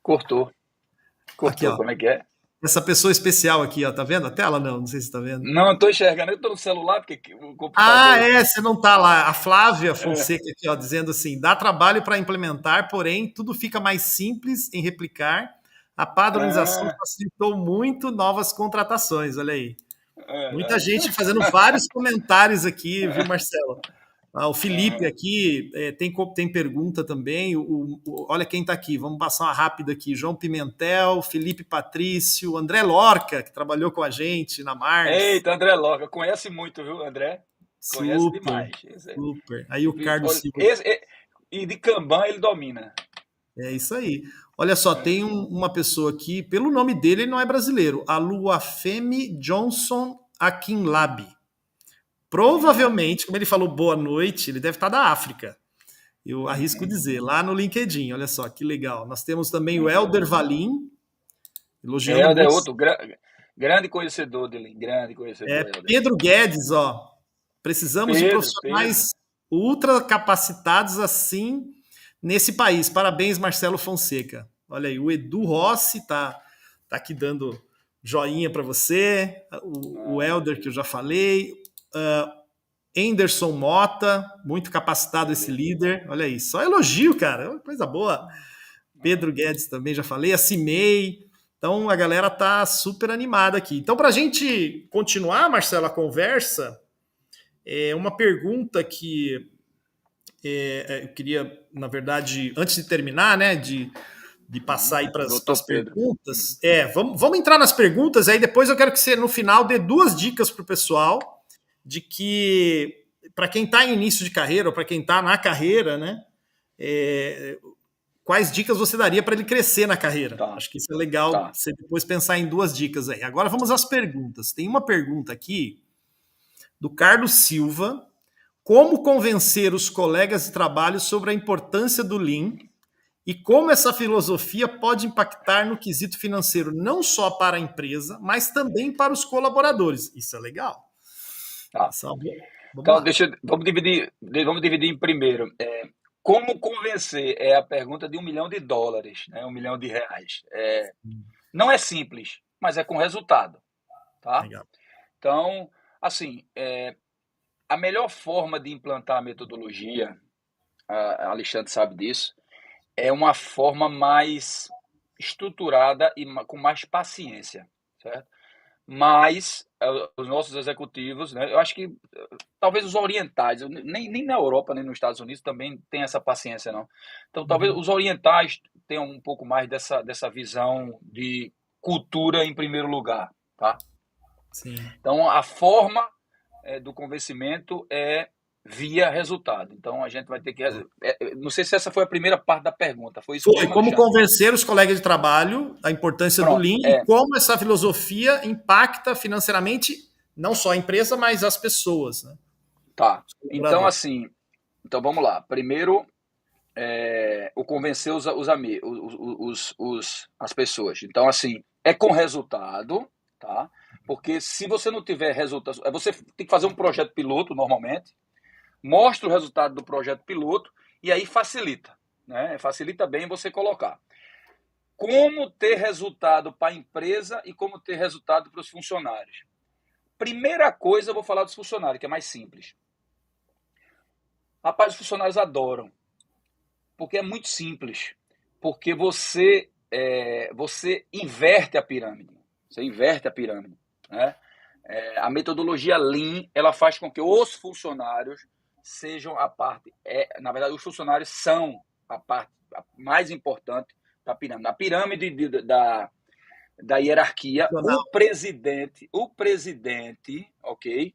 Cortou. Aqui, Cortou, ó. como é que é? Essa pessoa especial aqui, ó. Tá vendo a tela? Não sei se tá vendo. Não estou enxergando, eu estou no celular, porque o Ah, computador. é, você não tá lá. A Flávia É. Fonseca aqui, ó, dizendo assim: dá trabalho para implementar, porém, tudo fica mais simples em replicar. A padronização Ah, facilitou muito novas contratações. Olha aí. Muita é, gente fazendo vários comentários aqui, viu, Marcelo? O Felipe aqui tem pergunta também. Olha quem está aqui, vamos passar uma rápida aqui. João Pimentel, Felipe Patrício, André Lorca, que trabalhou com a gente na Mars. Eita, André Loga, conhece muito, viu, André? Conhece Super, demais. super. Aí o Carlos Silva. E de Kanban ele domina. É isso aí. Olha só, tem uma pessoa aqui, pelo nome dele, ele não é brasileiro. Aluafemi Johnson Akinlabi. Provavelmente, como ele falou boa noite, ele deve estar da África. Eu arrisco dizer, lá no LinkedIn, olha só que legal. Nós temos também o Helder Valim, elogiando Helder é muito. outro grande conhecedor dele, grande conhecedor, Helder. Pedro Guedes, ó. Precisamos de Pedro. profissionais ultra capacitados assim nesse país. Parabéns, Marcelo Fonseca. Olha aí, o Edu Rossi tá aqui dando joinha para você. O Helder, que eu já falei. Anderson Mota, muito capacitado esse líder. Olha aí, só elogio, cara. Coisa boa. Pedro Guedes também já falei, a Cimei. Então a galera tá super animada aqui. Então, para a gente continuar, Marcelo, a conversa, uma pergunta que eu queria, na verdade, antes de terminar, né, de passar aí para Doutor as Pedro. perguntas, vamos entrar nas perguntas, aí depois eu quero que você, no final, dê 2 dicas para o pessoal de que, para quem está em início de carreira, ou para quem está na carreira, né, quais dicas você daria para ele crescer na carreira? Tá, Acho que isso é legal tá. você depois pensar em 2 dicas aí. Agora vamos às perguntas. Tem uma pergunta aqui do Carlos Silva. Como convencer os colegas de trabalho sobre a importância do Lean e como essa filosofia pode impactar no quesito financeiro, não só para a empresa, mas também para os colaboradores? Isso é legal. Tá. Vamos Então, lá. vamos dividir em primeiro. Como convencer é a pergunta de $1 milhão, né? R$ 1 milhão. Não é simples, mas é com resultado, tá? Legal. Então, assim, a melhor forma de implantar a metodologia, a Alexandre sabe disso, é uma forma mais estruturada e com mais paciência, certo? Mas os nossos executivos, né, eu acho que talvez os orientais, nem na Europa, nem nos Estados Unidos também tem essa paciência, não. Então, talvez os orientais tenham um pouco mais dessa visão de cultura em primeiro lugar, tá? Sim. Então, a forma do convencimento é via resultado. Então, a gente vai ter que... não sei se essa foi a primeira parte da pergunta. Foi isso Foi mesmo, como Alexandre? convencer os colegas de trabalho da importância do Pronto. Lean e como essa filosofia impacta financeiramente não só a empresa, mas as pessoas, né? Tá. Então, assim, então vamos lá. Primeiro, o convencer as pessoas. Então, assim, é com resultado, tá? Porque se você não tiver resultado, você tem que fazer um projeto piloto normalmente, mostra o resultado do projeto piloto e aí facilita, né? Facilita bem você colocar. Como ter resultado para a empresa e como ter resultado para os funcionários. Primeira coisa, eu vou falar dos funcionários, que é mais simples. Rapaz, os funcionários adoram, porque é muito simples. Porque você inverte a pirâmide. Você inverte a pirâmide, né? A metodologia Lean, ela faz com que os funcionários sejam a parte... na verdade, os funcionários são a parte mais importante da pirâmide. A pirâmide da hierarquia, o presidente, ok?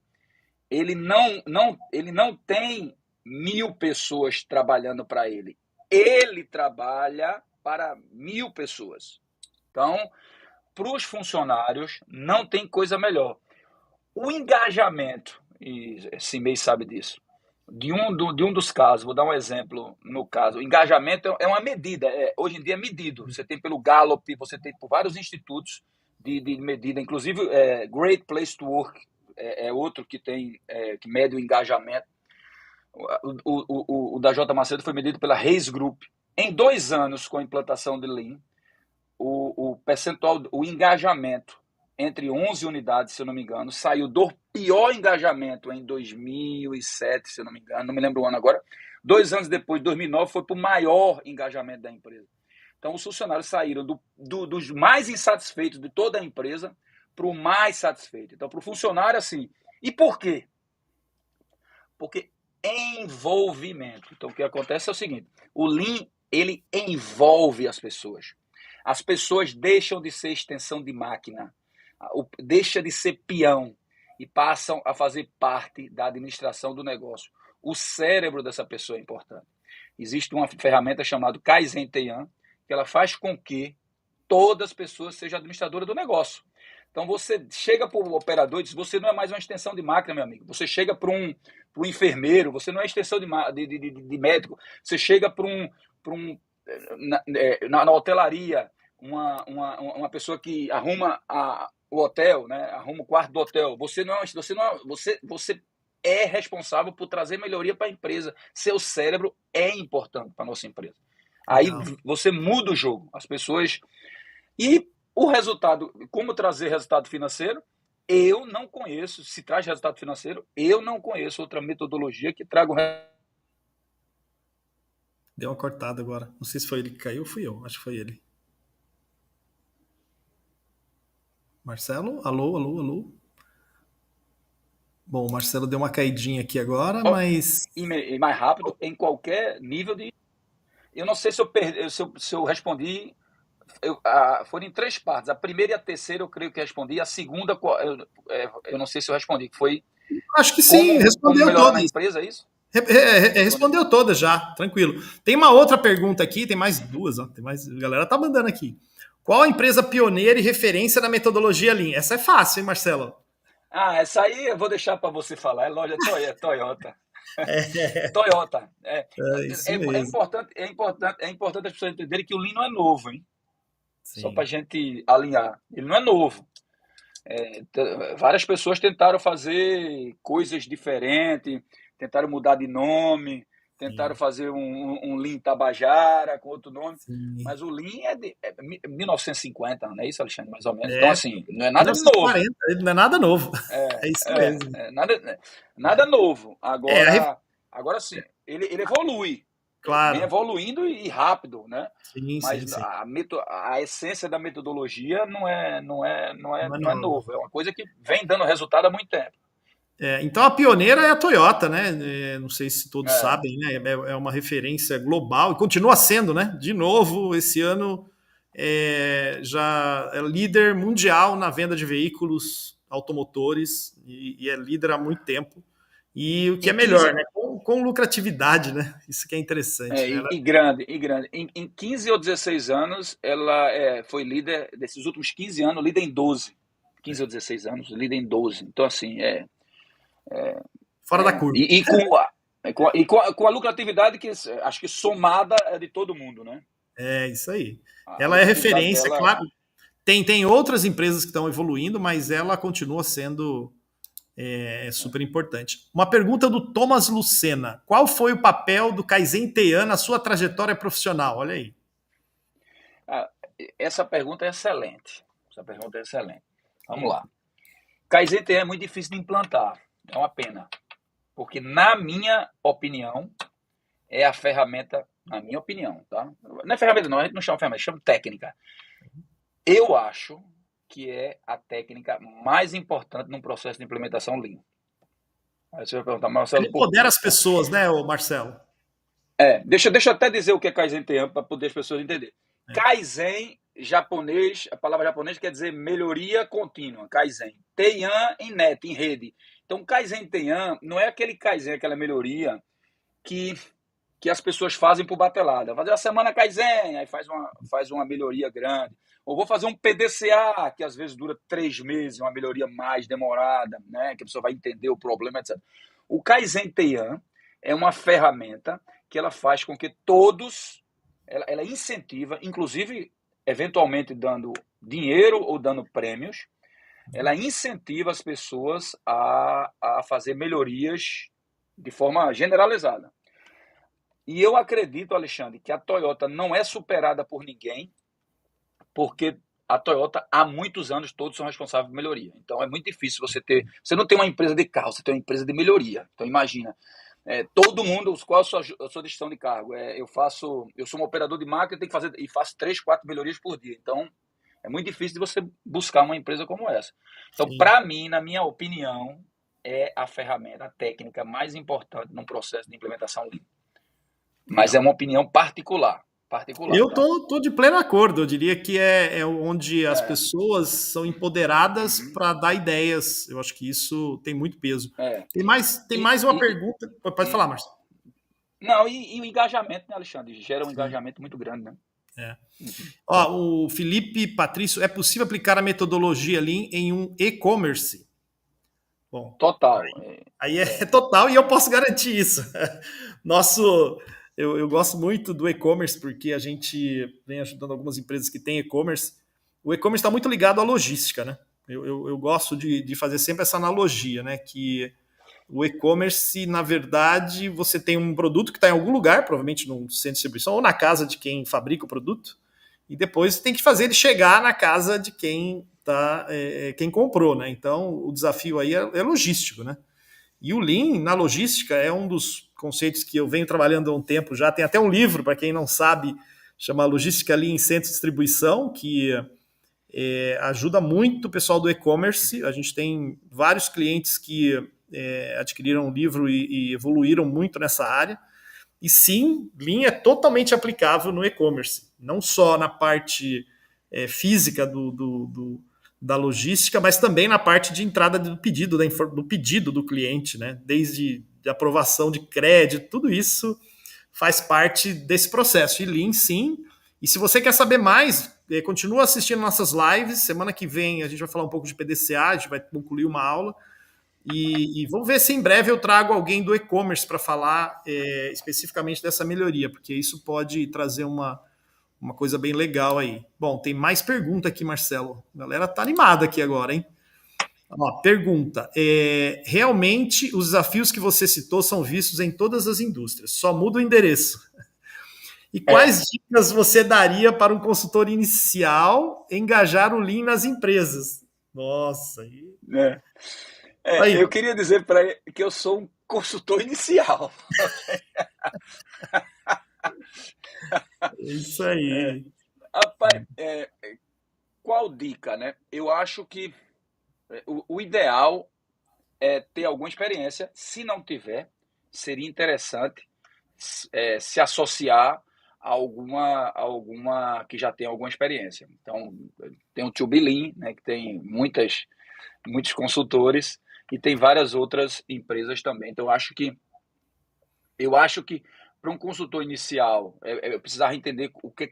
Ele não tem 1.000 pessoas trabalhando para ele. Ele trabalha para 1.000 pessoas. Então, para os funcionários, não tem coisa melhor. O engajamento, e esse mês sabe disso, de um dos casos, vou dar um exemplo no caso, o engajamento é uma medida, hoje em dia é medido, você tem pelo Gallup, você tem por vários institutos de medida, inclusive Great Place to Work é outro que tem, que mede o engajamento. O da J. Macedo foi medido pela Hayes Group. Em 2 anos, com a implantação de Lean, o percentual, o engajamento entre 11 unidades, se eu não me engano, saiu do pior engajamento em 2007, se eu não me engano, não me lembro o ano agora. 2 anos depois, 2009, foi para o maior engajamento da empresa. Então, os funcionários saíram dos mais insatisfeitos de toda a empresa para o mais satisfeito. Então, para o funcionário, assim. E por quê? Porque envolvimento. Então, o que acontece é o seguinte: o Lean, ele envolve as pessoas. As pessoas deixam de ser extensão de máquina, deixa de ser peão e passam a fazer parte da administração do negócio. O cérebro dessa pessoa é importante. Existe uma ferramenta chamada Kaizen Teian, que ela faz com que todas as pessoas sejam administradoras do negócio. Então, você chega para o operador e diz: você não é mais uma extensão de máquina, meu amigo. Você chega para um enfermeiro, você não é extensão de médico. Você chega para na hotelaria, uma pessoa que arruma o hotel, né? Arruma o quarto do hotel. Você é responsável por trazer melhoria para a empresa. Seu cérebro é importante para a nossa empresa. Aí você muda o jogo. As pessoas... E o resultado, como trazer resultado financeiro? Eu não conheço, se traz resultado financeiro, eu não conheço outra metodologia que traga o resultado. Deu uma cortada agora. Não sei se foi ele que caiu ou fui eu. Acho que foi ele. Marcelo? Alô, alô, alô? Bom, o Marcelo deu uma caidinha aqui agora, mas... E mais rápido, em qualquer nível de... Eu não sei se eu respondi... foram em 3 partes. A primeira e a terceira eu creio que respondi. A segunda, eu não sei se eu respondi. Que foi... Acho que sim, respondeu melhorar todas. na empresa, é isso? Respondeu todas já, tranquilo. Tem uma outra pergunta aqui, tem mais 2, ó. Tem mais, a galera tá mandando aqui. Qual a empresa pioneira e referência na metodologia Lean? Essa é fácil, hein, Marcelo? Essa aí eu vou deixar para você falar. É loja Toyota. Toyota. É importante as pessoas entenderem que o Lean não é novo, hein? Sim. Só para a gente alinhar. Ele não é novo. Várias pessoas tentaram fazer coisas diferentes, tentaram mudar de nome, tentaram fazer um Lean Tabajara com outro nome, mas o Lean é de 1950, não é isso, Alexandre? Mais ou menos. Então, assim, não é nada de novo. Não é nada novo. É isso mesmo. Nada novo. Agora sim, ele evolui. Claro. Vem evoluindo e rápido, né? Mas sim. A essência da metodologia não é novo. É uma coisa que vem dando resultado há muito tempo. Então a pioneira é a Toyota, né? Não sei se todos sabem, né? É uma referência global e continua sendo, né? De novo, esse ano já é líder mundial na venda de veículos automotores e é líder há muito tempo. E o que é melhor, né? Com lucratividade, né? Isso que é interessante. Né? E grande. Em 15 ou 16 anos, ela foi líder, desses últimos 15 anos, líder em 12. 15 ou 16 anos, líder em 12. Então, assim, fora da curva. E com a lucratividade que acho que somada é de todo mundo, né? É isso aí. Ela é referência, claro. Tem outras empresas que estão evoluindo, mas ela continua sendo super importante. Uma pergunta do Thomas Lucena. Qual foi o papel do Kaizen Teian na sua trajetória profissional? Olha aí. Essa pergunta é excelente. Vamos lá. Kaizen Teian é muito difícil de implantar. É uma pena. Porque, na minha opinião, é a ferramenta, na minha opinião, tá? Não é ferramenta não, a gente não chama ferramenta, chama técnica. Eu acho que é a técnica mais importante num processo de implementação Lean. Aí você vai perguntar, Marcelo... Ele empodera as pessoas, né, Marcelo? Deixa eu até dizer o que é Kaizen Teian para poder as pessoas entenderem. Kaizen, japonês, a palavra japonesa quer dizer melhoria contínua, Kaizen. Teian em rede. Então, Kaizen Teian não é aquele Kaizen, aquela melhoria que que as pessoas fazem por batelada. Fazer a semana Kaizen, aí faz uma melhoria grande. Ou vou fazer um PDCA, que às vezes dura 3 meses, uma melhoria mais demorada, né? Que a pessoa vai entender o problema, etc. O Kaizen Teian é uma ferramenta que ela faz com que todos, ela incentiva, inclusive eventualmente dando dinheiro ou dando prêmios, ela incentiva as pessoas a fazer melhorias de forma generalizada. E eu acredito, Alexandre, que a Toyota não é superada por ninguém, porque a Toyota, há muitos anos, todos são responsáveis por melhoria. Então é muito difícil você ter. Você não tem uma empresa de carro, você tem uma empresa de melhoria. Então imagina. Todo mundo, qual a sua gestão de cargo? Eu sou um operador de máquina, tenho que fazer e faço 3, 4 melhorias por dia. Então é muito difícil de você buscar uma empresa como essa. Então, para mim, na minha opinião, é a ferramenta, a técnica mais importante num processo de implementação Lean. Mas é uma opinião particular. Eu Tá? tô de pleno acordo. Eu diria que é onde as pessoas são empoderadas para dar ideias. Eu acho que isso tem muito peso. Tem mais uma pergunta. Pode falar, Márcio. Não, e o engajamento, né, Alexandre? Gera um engajamento muito grande, né? O Felipe Patrício, é possível aplicar a metodologia Lean em um e-commerce? Bom, total. Aí é total e eu posso garantir isso. Eu gosto muito do e-commerce porque a gente vem ajudando algumas empresas que têm e-commerce. O e-commerce está muito ligado à logística, né? Eu gosto de fazer sempre essa analogia, né? Que o e-commerce, na verdade, você tem um produto que está em algum lugar, provavelmente num centro de distribuição ou na casa de quem fabrica o produto, e depois tem que fazer ele chegar na casa de quem quem comprou, né? Então o desafio aí é logístico, né? E o Lean na logística é um dos conceitos que eu venho trabalhando há um tempo já. Tem até um livro, para quem não sabe, chama Logística Lean em Centro de Distribuição, que ajuda muito o pessoal do e-commerce. A gente tem vários clientes que adquiriram o livro e evoluíram muito nessa área. E sim, Lean é totalmente aplicável no e-commerce, não só na parte física da logística, mas também na parte de entrada do pedido do cliente, né? Desde de aprovação de crédito, tudo isso faz parte desse processo. E Lean, sim. E se você quer saber mais, continua assistindo nossas lives. Semana que vem a gente vai falar um pouco de PDCA, a gente vai concluir uma aula. E vamos ver se em breve eu trago alguém do e-commerce para falar especificamente dessa melhoria, porque isso pode trazer uma coisa bem legal aí. Bom, tem mais pergunta aqui, Marcelo. A galera tá animada aqui agora, hein? Pergunta. Realmente os desafios que você citou são vistos em todas as indústrias, só muda o endereço. E quais dicas você daria para um consultor inicial engajar o Lean nas empresas? Nossa, aí... Eu queria dizer para ele que eu sou um consultor inicial. Isso aí. Rapaz, qual dica, né? Eu acho que o ideal é ter alguma experiência. Se não tiver, seria interessante se associar a alguma que já tem alguma experiência. Então, tem o Tubilin, né, que tem muitos consultores, e tem várias outras empresas também. Então, eu acho que para um consultor inicial, eu precisava entender o que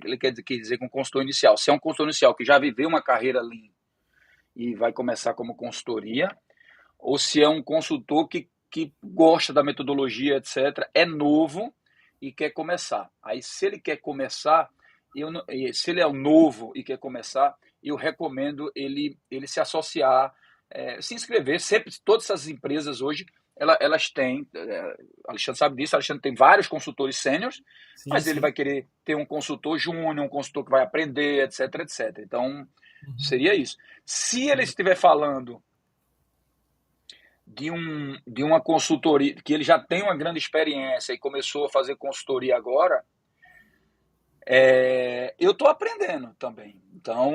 ele quer dizer com consultor inicial. Se é um consultor inicial que já viveu uma carreira Lean e vai começar como consultoria, ou se é um consultor que gosta da metodologia, etc., é novo e quer começar. Aí, se ele quer começar, se ele é novo e quer começar, eu recomendo ele se associar, se inscrever. Sempre, todas essas empresas hoje, elas têm, Alexandre sabe disso, Alexandre tem vários consultores sêniores, mas ele vai querer ter um consultor júnior, um consultor que vai aprender, etc, etc. Então, seria isso. Se ele estiver falando de uma consultoria, que ele já tem uma grande experiência e começou a fazer consultoria agora, eu estou aprendendo também. Então,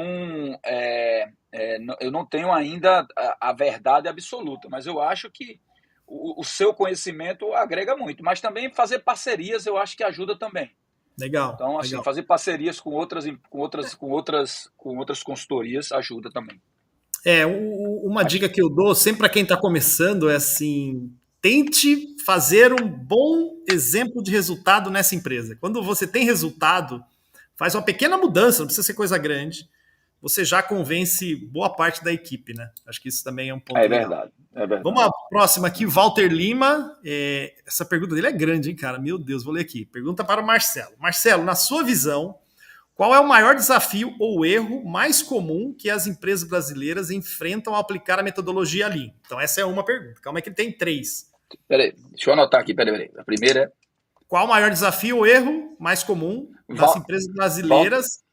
eu não tenho ainda a verdade absoluta, mas eu acho que o seu conhecimento agrega muito. Mas também fazer parcerias eu acho que ajuda também. Legal. Então, assim, fazer parcerias com outras consultorias ajuda também. Uma dica que eu dou sempre para quem está começando é assim, tente fazer um bom exemplo de resultado nessa empresa. Quando você tem resultado, faz uma pequena mudança, não precisa ser coisa grande, você já convence boa parte da equipe, né? Acho que isso também é um ponto legal. É verdade. Vamos à próxima aqui, Walter Lima. Essa pergunta dele é grande, hein, cara? Meu Deus, vou ler aqui. Pergunta para o Marcelo. Marcelo, na sua visão, qual é o maior desafio ou erro mais comum que as empresas brasileiras enfrentam ao aplicar a metodologia Lean? Então, essa é uma pergunta. Calma aí que ele tem 3. Peraí, deixa eu anotar aqui, peraí. A primeira é... Qual o maior desafio ou erro mais comum das empresas brasileiras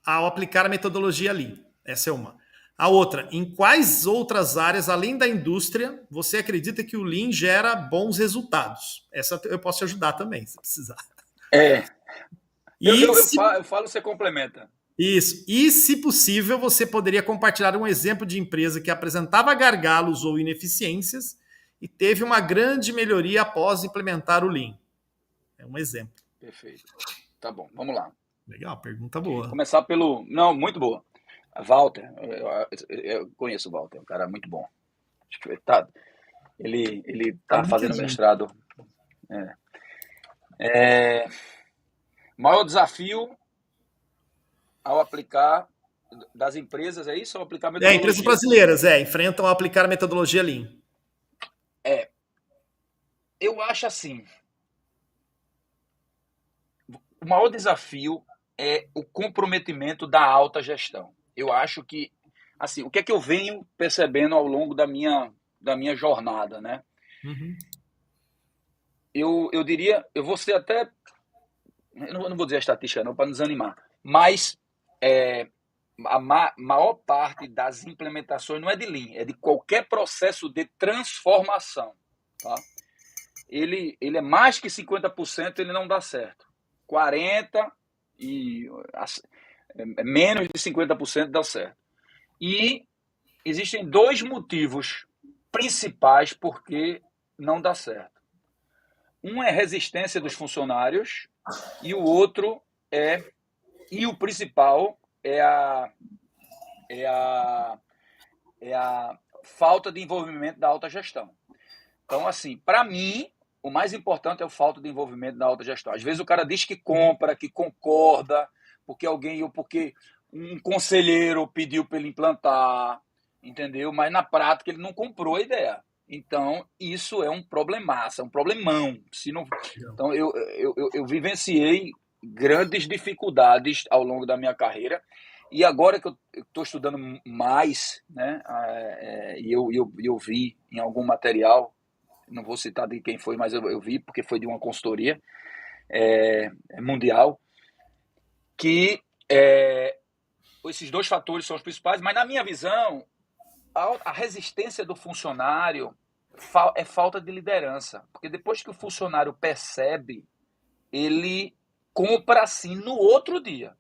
ao aplicar a metodologia Lean? Essa é uma. A outra, em quais outras áreas, além da indústria, você acredita que o Lean gera bons resultados? Essa eu posso te ajudar também, se precisar. Eu falo, você complementa. Isso. E, se possível, você poderia compartilhar um exemplo de empresa que apresentava gargalos ou ineficiências e teve uma grande melhoria após implementar o Lean. É um exemplo. Perfeito. Tá bom, vamos lá. Legal, pergunta boa. Começar pelo... Não, muito boa. Walter, eu conheço o Walter, é um cara muito bom. Ele tá fazendo mestrado. Maior desafio ao aplicar das empresas, é isso? Ao aplicar a metodologia? Empresas brasileiras, enfrentam ao aplicar a metodologia Lean. Eu acho assim, o maior desafio é o comprometimento da alta gestão. Eu acho que, assim, o que é que eu venho percebendo ao longo da minha jornada, né? Uhum. Eu diria, eu vou ser até, eu não vou dizer a estatística não, para não desanimar, mas a maior parte das implementações não é de Lean, é de qualquer processo de transformação, tá? Ele é mais que 50%, ele não dá certo. 40% e menos de 50% dá certo. E existem 2 motivos principais por que não dá certo. Um é resistência dos funcionários e o outro e o principal é a falta de envolvimento da alta gestão. Então, assim, para mim, o mais importante é a falta de envolvimento da alta gestão. Às vezes o cara diz que compra, que concorda, porque um conselheiro pediu para ele implantar, entendeu? Mas na prática ele não comprou a ideia. Então, isso é um problemaço, é um problemão. Então, eu vivenciei grandes dificuldades ao longo da minha carreira. E agora que eu estou estudando mais, né, e eu vi em algum material, não vou citar de quem foi, mas eu vi, porque foi de uma consultoria mundial, que esses 2 fatores são os principais, mas na minha visão, a resistência do funcionário é falta de liderança, porque depois que o funcionário percebe, ele compra assim no outro dia.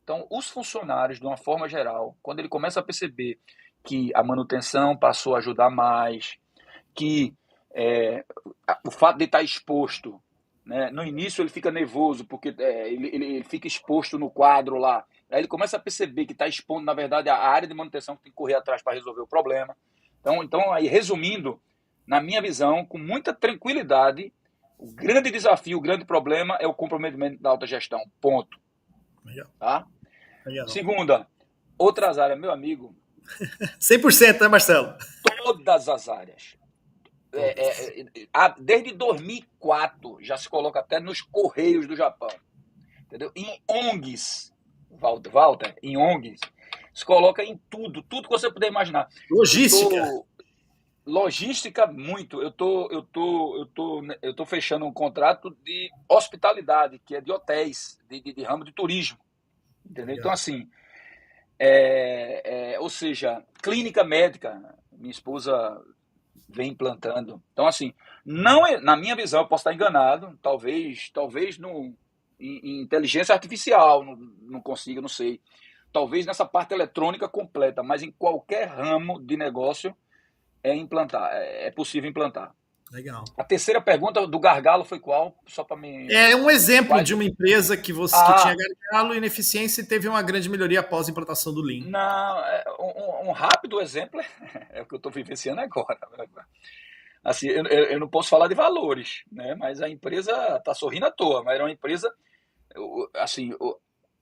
Então, os funcionários, de uma forma geral, quando ele começa a perceber que a manutenção passou a ajudar mais, que o fato de estar exposto, né, no início ele fica nervoso, porque ele fica exposto no quadro lá, aí ele começa a perceber que está expondo, na verdade, a área de manutenção que tem que correr atrás para resolver o problema. Então, aí, resumindo, na minha visão, com muita tranquilidade, o grande desafio, o grande problema é o comprometimento da alta gestão. Ponto. Legal. Tá? Legal. Segunda, outras áreas, meu amigo. 100%, né, Marcelo? Todas as áreas. Desde 2004 já se coloca até nos Correios do Japão. Entendeu? Em ONGs, Walter, em ONGs, se coloca em tudo que você puder imaginar. Logística, muito. Eu tô fechando um contrato de hospitalidade, que é de hotéis, de ramo de turismo. Entendeu? Legal. Então, assim, ou seja, clínica médica, minha esposa vem implantando. Então, assim, não é, na minha visão, eu posso estar enganado, talvez em inteligência artificial, não consiga, não sei. Talvez nessa parte eletrônica completa, mas em qualquer ramo de negócio é possível implantar. Legal. A terceira pergunta do gargalo foi qual? Só para me. É um exemplo Quais? de uma empresa que tinha Ah, gargalo e ineficiência e teve uma grande melhoria após a implantação do Lean. não. Um rápido exemplo é o que eu estou vivenciando agora. Assim, eu não posso falar de valores, né? Mas a empresa está sorrindo à toa, mas era uma empresa, assim,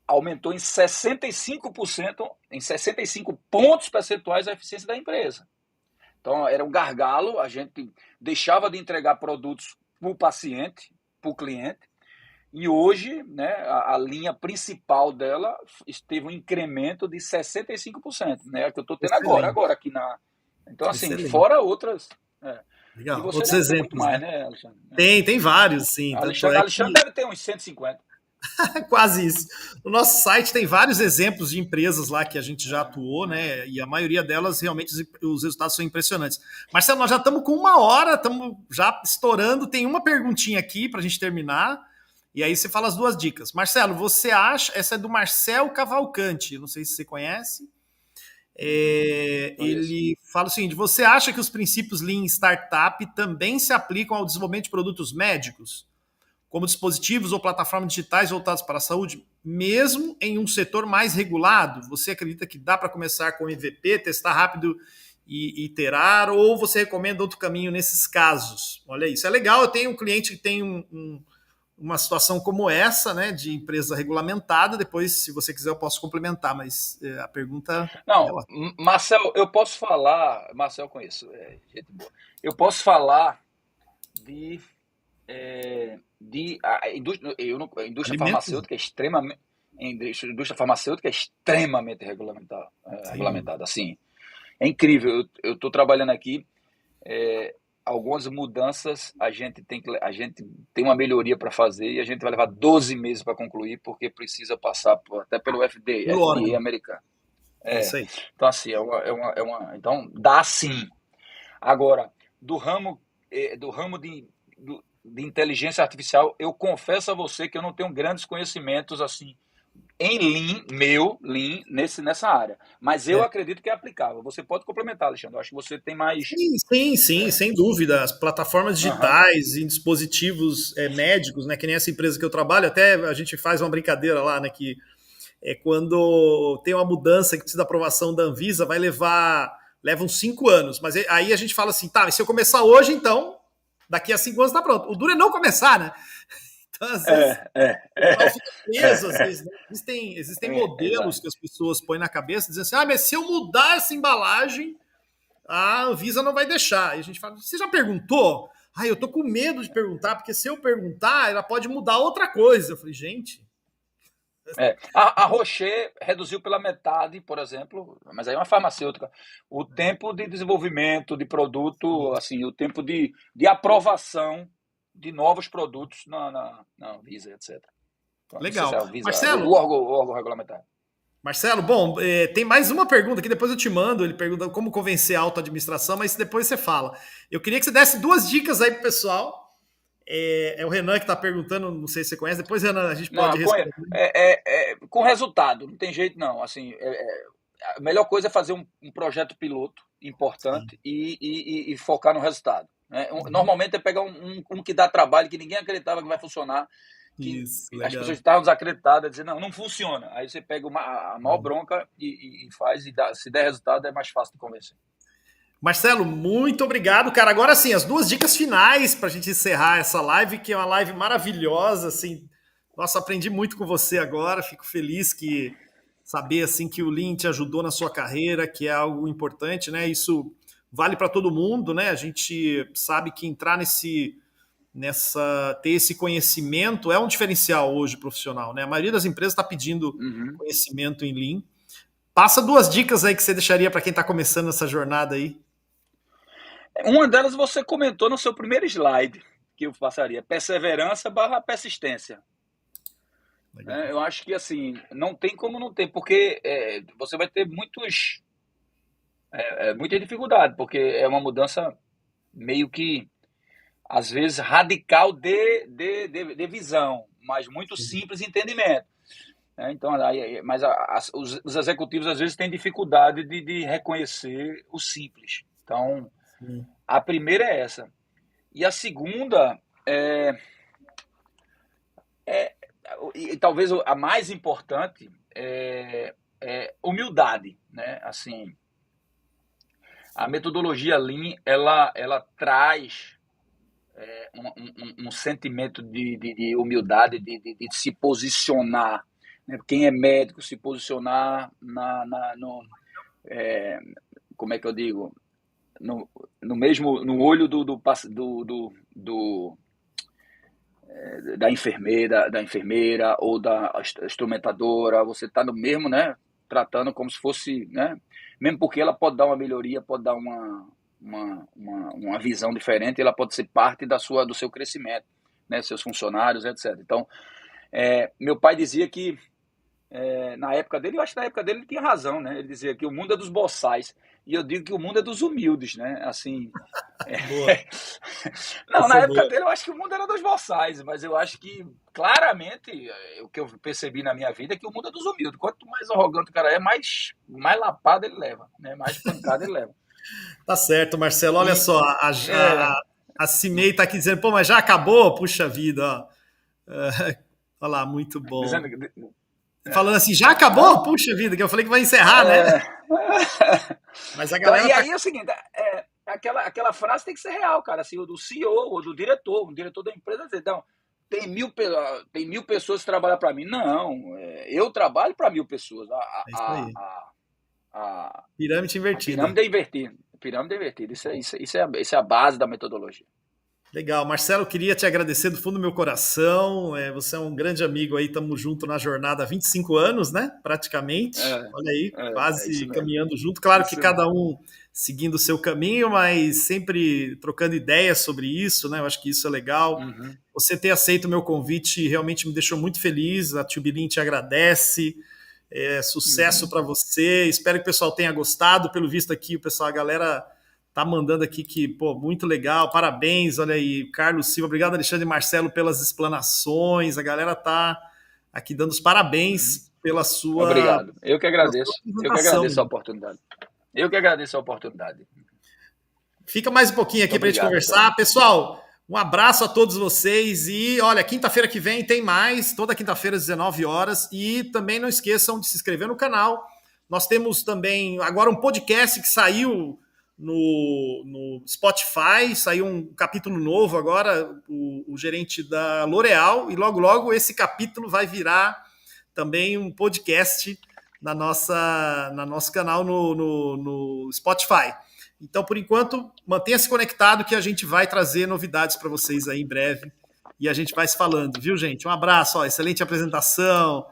aumentou em 65%, em 65 pontos percentuais a eficiência da empresa. Então, era um gargalo, a gente deixava de entregar produtos para o paciente, para o cliente, e hoje, né, a linha principal dela teve um incremento de 65%, né, que eu estou tendo Excelente, agora aqui na. Então, assim, excelente. fora outras. É. E Legal. você Outros deve ter muito exemplos, mais, né? né, Alexandre? Tem vários, sim. Tanto é Alexandre que deve ter uns 150. é quase isso. No nosso site tem vários exemplos de empresas lá que a gente já atuou, né? E a maioria delas realmente os resultados são impressionantes. Marcelo, nós já estamos com 1 hora, estamos já estourando. Tem uma perguntinha aqui para a gente terminar. E aí você fala as 2 dicas. Marcelo, você acha. Essa é do Marcel Cavalcante, não sei se você conhece. Conheço. Ele fala o seguinte: você acha que os princípios Lean Startup também se aplicam ao desenvolvimento de produtos médicos? Como dispositivos ou plataformas digitais voltados para a saúde, mesmo em um setor mais regulado? Você acredita que dá para começar com MVP, testar rápido e iterar, ou você recomenda outro caminho nesses casos? Olha, isso é legal. Eu tenho um cliente que tem uma situação como essa, né, de empresa regulamentada. Depois, se você quiser, eu posso complementar, mas a pergunta é Não, ótima. Marcel, eu posso falar. Marcel, eu conheço, gente boa. Eu posso falar de. A indústria, a indústria Alimentos, farmacêutica é extremamente. A indústria farmacêutica é extremamente regulamentada, sem dúvida. regulamentada. Assim, é incrível. Eu estou trabalhando aqui. é, Algumas mudanças a gente tem uma melhoria para fazer e a gente vai levar 12 meses para concluir porque precisa passar até pelo Pelo FDA órgão. americano. É É, isso aí. então assim, então dá sim. Agora, do ramo do ramo de inteligência artificial, eu confesso a você que eu não tenho grandes conhecimentos assim em Lean nessa área. Mas eu É. acredito que é aplicável. Você pode complementar, Alexandre. Eu acho que você tem mais. Sim, sem dúvida. As plataformas Aham. digitais e dispositivos médicos, né, que nem essa empresa que eu trabalho, até a gente faz uma brincadeira lá, né, que é quando tem uma mudança que precisa da aprovação da Anvisa, leva uns 5 anos. Mas aí a gente fala assim, tá, mas se eu começar hoje, então, daqui a 5 anos tá pronto. O duro é não começar, né? Então, às vezes, É, é, o pessoal é, fica preso, às vezes, né? Existem modelos exato. que as pessoas põem na cabeça, dizendo assim, mas se eu mudar essa embalagem, a Anvisa não vai deixar. E a gente fala, você já perguntou? Eu tô com medo de perguntar, porque se eu perguntar, ela pode mudar outra coisa. Eu falei, gente. A Rocher reduziu pela metade, por exemplo, mas aí é uma farmacêutica, o tempo de desenvolvimento de produto, assim, o tempo de aprovação de novos produtos na Anvisa, etc. Então, não sei se é Legal. a Anvisa, Marcelo, o órgão regulamentar. Bom, tem mais uma pergunta que depois eu te mando. Ele pergunta como convencer a autoadministração, mas depois você fala. Eu queria que você desse 2 dicas aí pro pessoal. É o Renan que está perguntando, não sei se você conhece. Depois, Renan, a gente pode Não, responder. com resultado, não tem jeito não. Assim, a melhor coisa é fazer um projeto piloto Sim. importante e focar no resultado. Né? Uhum. Normalmente é pegar um que dá trabalho, que ninguém acreditava que vai funcionar, que Isso, as legal. pessoas estavam desacreditadas, dizer, não funciona. Aí você pega a maior bronca e faz, se der resultado é mais fácil de convencer. Marcelo, muito obrigado, cara. Agora sim, as 2 dicas finais para a gente encerrar essa live, que é uma live maravilhosa, assim. Nossa, aprendi muito com você agora. Fico feliz que saber assim que o Lean te ajudou na sua carreira, que é algo importante, né? Isso vale para todo mundo, né? A gente sabe que entrar ter esse conhecimento é um diferencial hoje profissional, né? A maioria das empresas está pedindo Uhum. conhecimento em Lean. Passa 2 dicas aí que você deixaria para quem está começando essa jornada aí. Uma delas você comentou no seu primeiro slide, que eu passaria, perseverança barra persistência. Legal. Eu acho que assim, não tem como não ter, porque você vai ter muita dificuldade, porque é uma mudança meio que, às vezes, radical de visão, mas muito Sim, simples de entendimento. Então, mas os executivos, às vezes, têm dificuldade de reconhecer o simples. Então, sim. a primeira é essa. E a segunda e talvez a mais importante é humildade, né? Assim, a metodologia Lean, ela traz um sentimento de humildade, de se posicionar, né? Quem é médico se posicionar como é que eu digo, no mesmo, no olho da enfermeira ou da instrumentadora, você está no mesmo, né? Tratando como se fosse, né? Mesmo porque ela pode dar uma melhoria, pode dar uma visão diferente, ela pode ser parte do seu crescimento, né? Seus funcionários, etc. Então, meu pai dizia que na época dele, eu acho que na época dele ele tinha razão, né? Ele dizia que o mundo é dos boçais. E eu digo que o mundo é dos humildes, né? Assim. Boa. Não, Essa na é época boa. dele eu acho que o mundo era dos boçais, mas eu acho que claramente o que eu percebi na minha vida é que o mundo é dos humildes. Quanto mais arrogante o cara é, mais lapada ele leva, né? Mais pancada ele leva. Tá certo, Marcelo. Olha E só, é, a Cimei tá aqui dizendo, pô, mas já acabou? Puxa vida, ó. Olha lá, muito bom. dizendo que. Falando assim, já Hã? acabou? Puxa vida, que eu falei que vai encerrar, né? É, Mas a então, galera e tá. aí é o seguinte, aquela frase tem que ser real, cara, assim, o do CEO ou do diretor, o diretor da empresa dizer, não, tem 1.000 pessoas que trabalham para mim. Não, eu trabalho para 1.000 pessoas. É isso aí. A, Pirâmide a invertida. pirâmide é invertida. A pirâmide é invertida. Isso é a base da metodologia. Legal. Marcelo, queria te agradecer do fundo do meu coração. Você é um grande amigo aí, estamos junto na jornada há 25 anos, né? Praticamente. Olha aí, É isso quase mesmo. caminhando junto. Claro que Isso mesmo. cada um seguindo o seu caminho, mas sempre trocando ideias sobre isso, né? Eu acho que isso é legal. Uhum, Você ter aceito o meu convite realmente me deixou muito feliz. A Tubilin te agradece. Sucesso uhum. para você. Espero que o pessoal tenha gostado. Pelo visto aqui, o pessoal, a galera tá mandando aqui que, pô, muito legal, parabéns, olha aí, Carlos Silva, obrigado, Alexandre e Marcelo, pelas explanações, a galera tá aqui dando os Uhum. parabéns Obrigado. pela sua Eu que apresentação. agradeço a oportunidade. Eu que agradeço a oportunidade. Fica mais um pouquinho Muito aqui para a gente obrigado, conversar. então. Pessoal, um abraço a todos vocês e olha, quinta-feira que vem tem mais, toda quinta-feira às 19 horas e também não esqueçam de se inscrever no canal. Nós temos também agora um podcast que saiu no Spotify, saiu um capítulo novo agora, o gerente da L'Oréal e logo esse capítulo vai virar também um podcast na nosso canal no Spotify. Então, por enquanto, mantenha-se conectado que a gente vai trazer novidades para vocês aí em breve e a gente vai se falando, viu, gente? Um abraço, ó, excelente apresentação.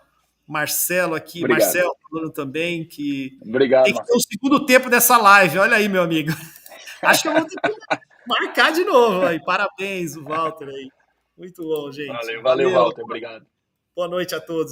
Marcelo aqui, Obrigado. Marcelo falando também que tem Obrigado, que ter o Marcelo. segundo tempo dessa live. Olha aí, meu amigo. Acho que eu vou ter que marcar de novo aí. Parabéns, o Walter aí. Muito bom, gente. Valeu, Valeu. Walter. Obrigado. Boa noite a todos.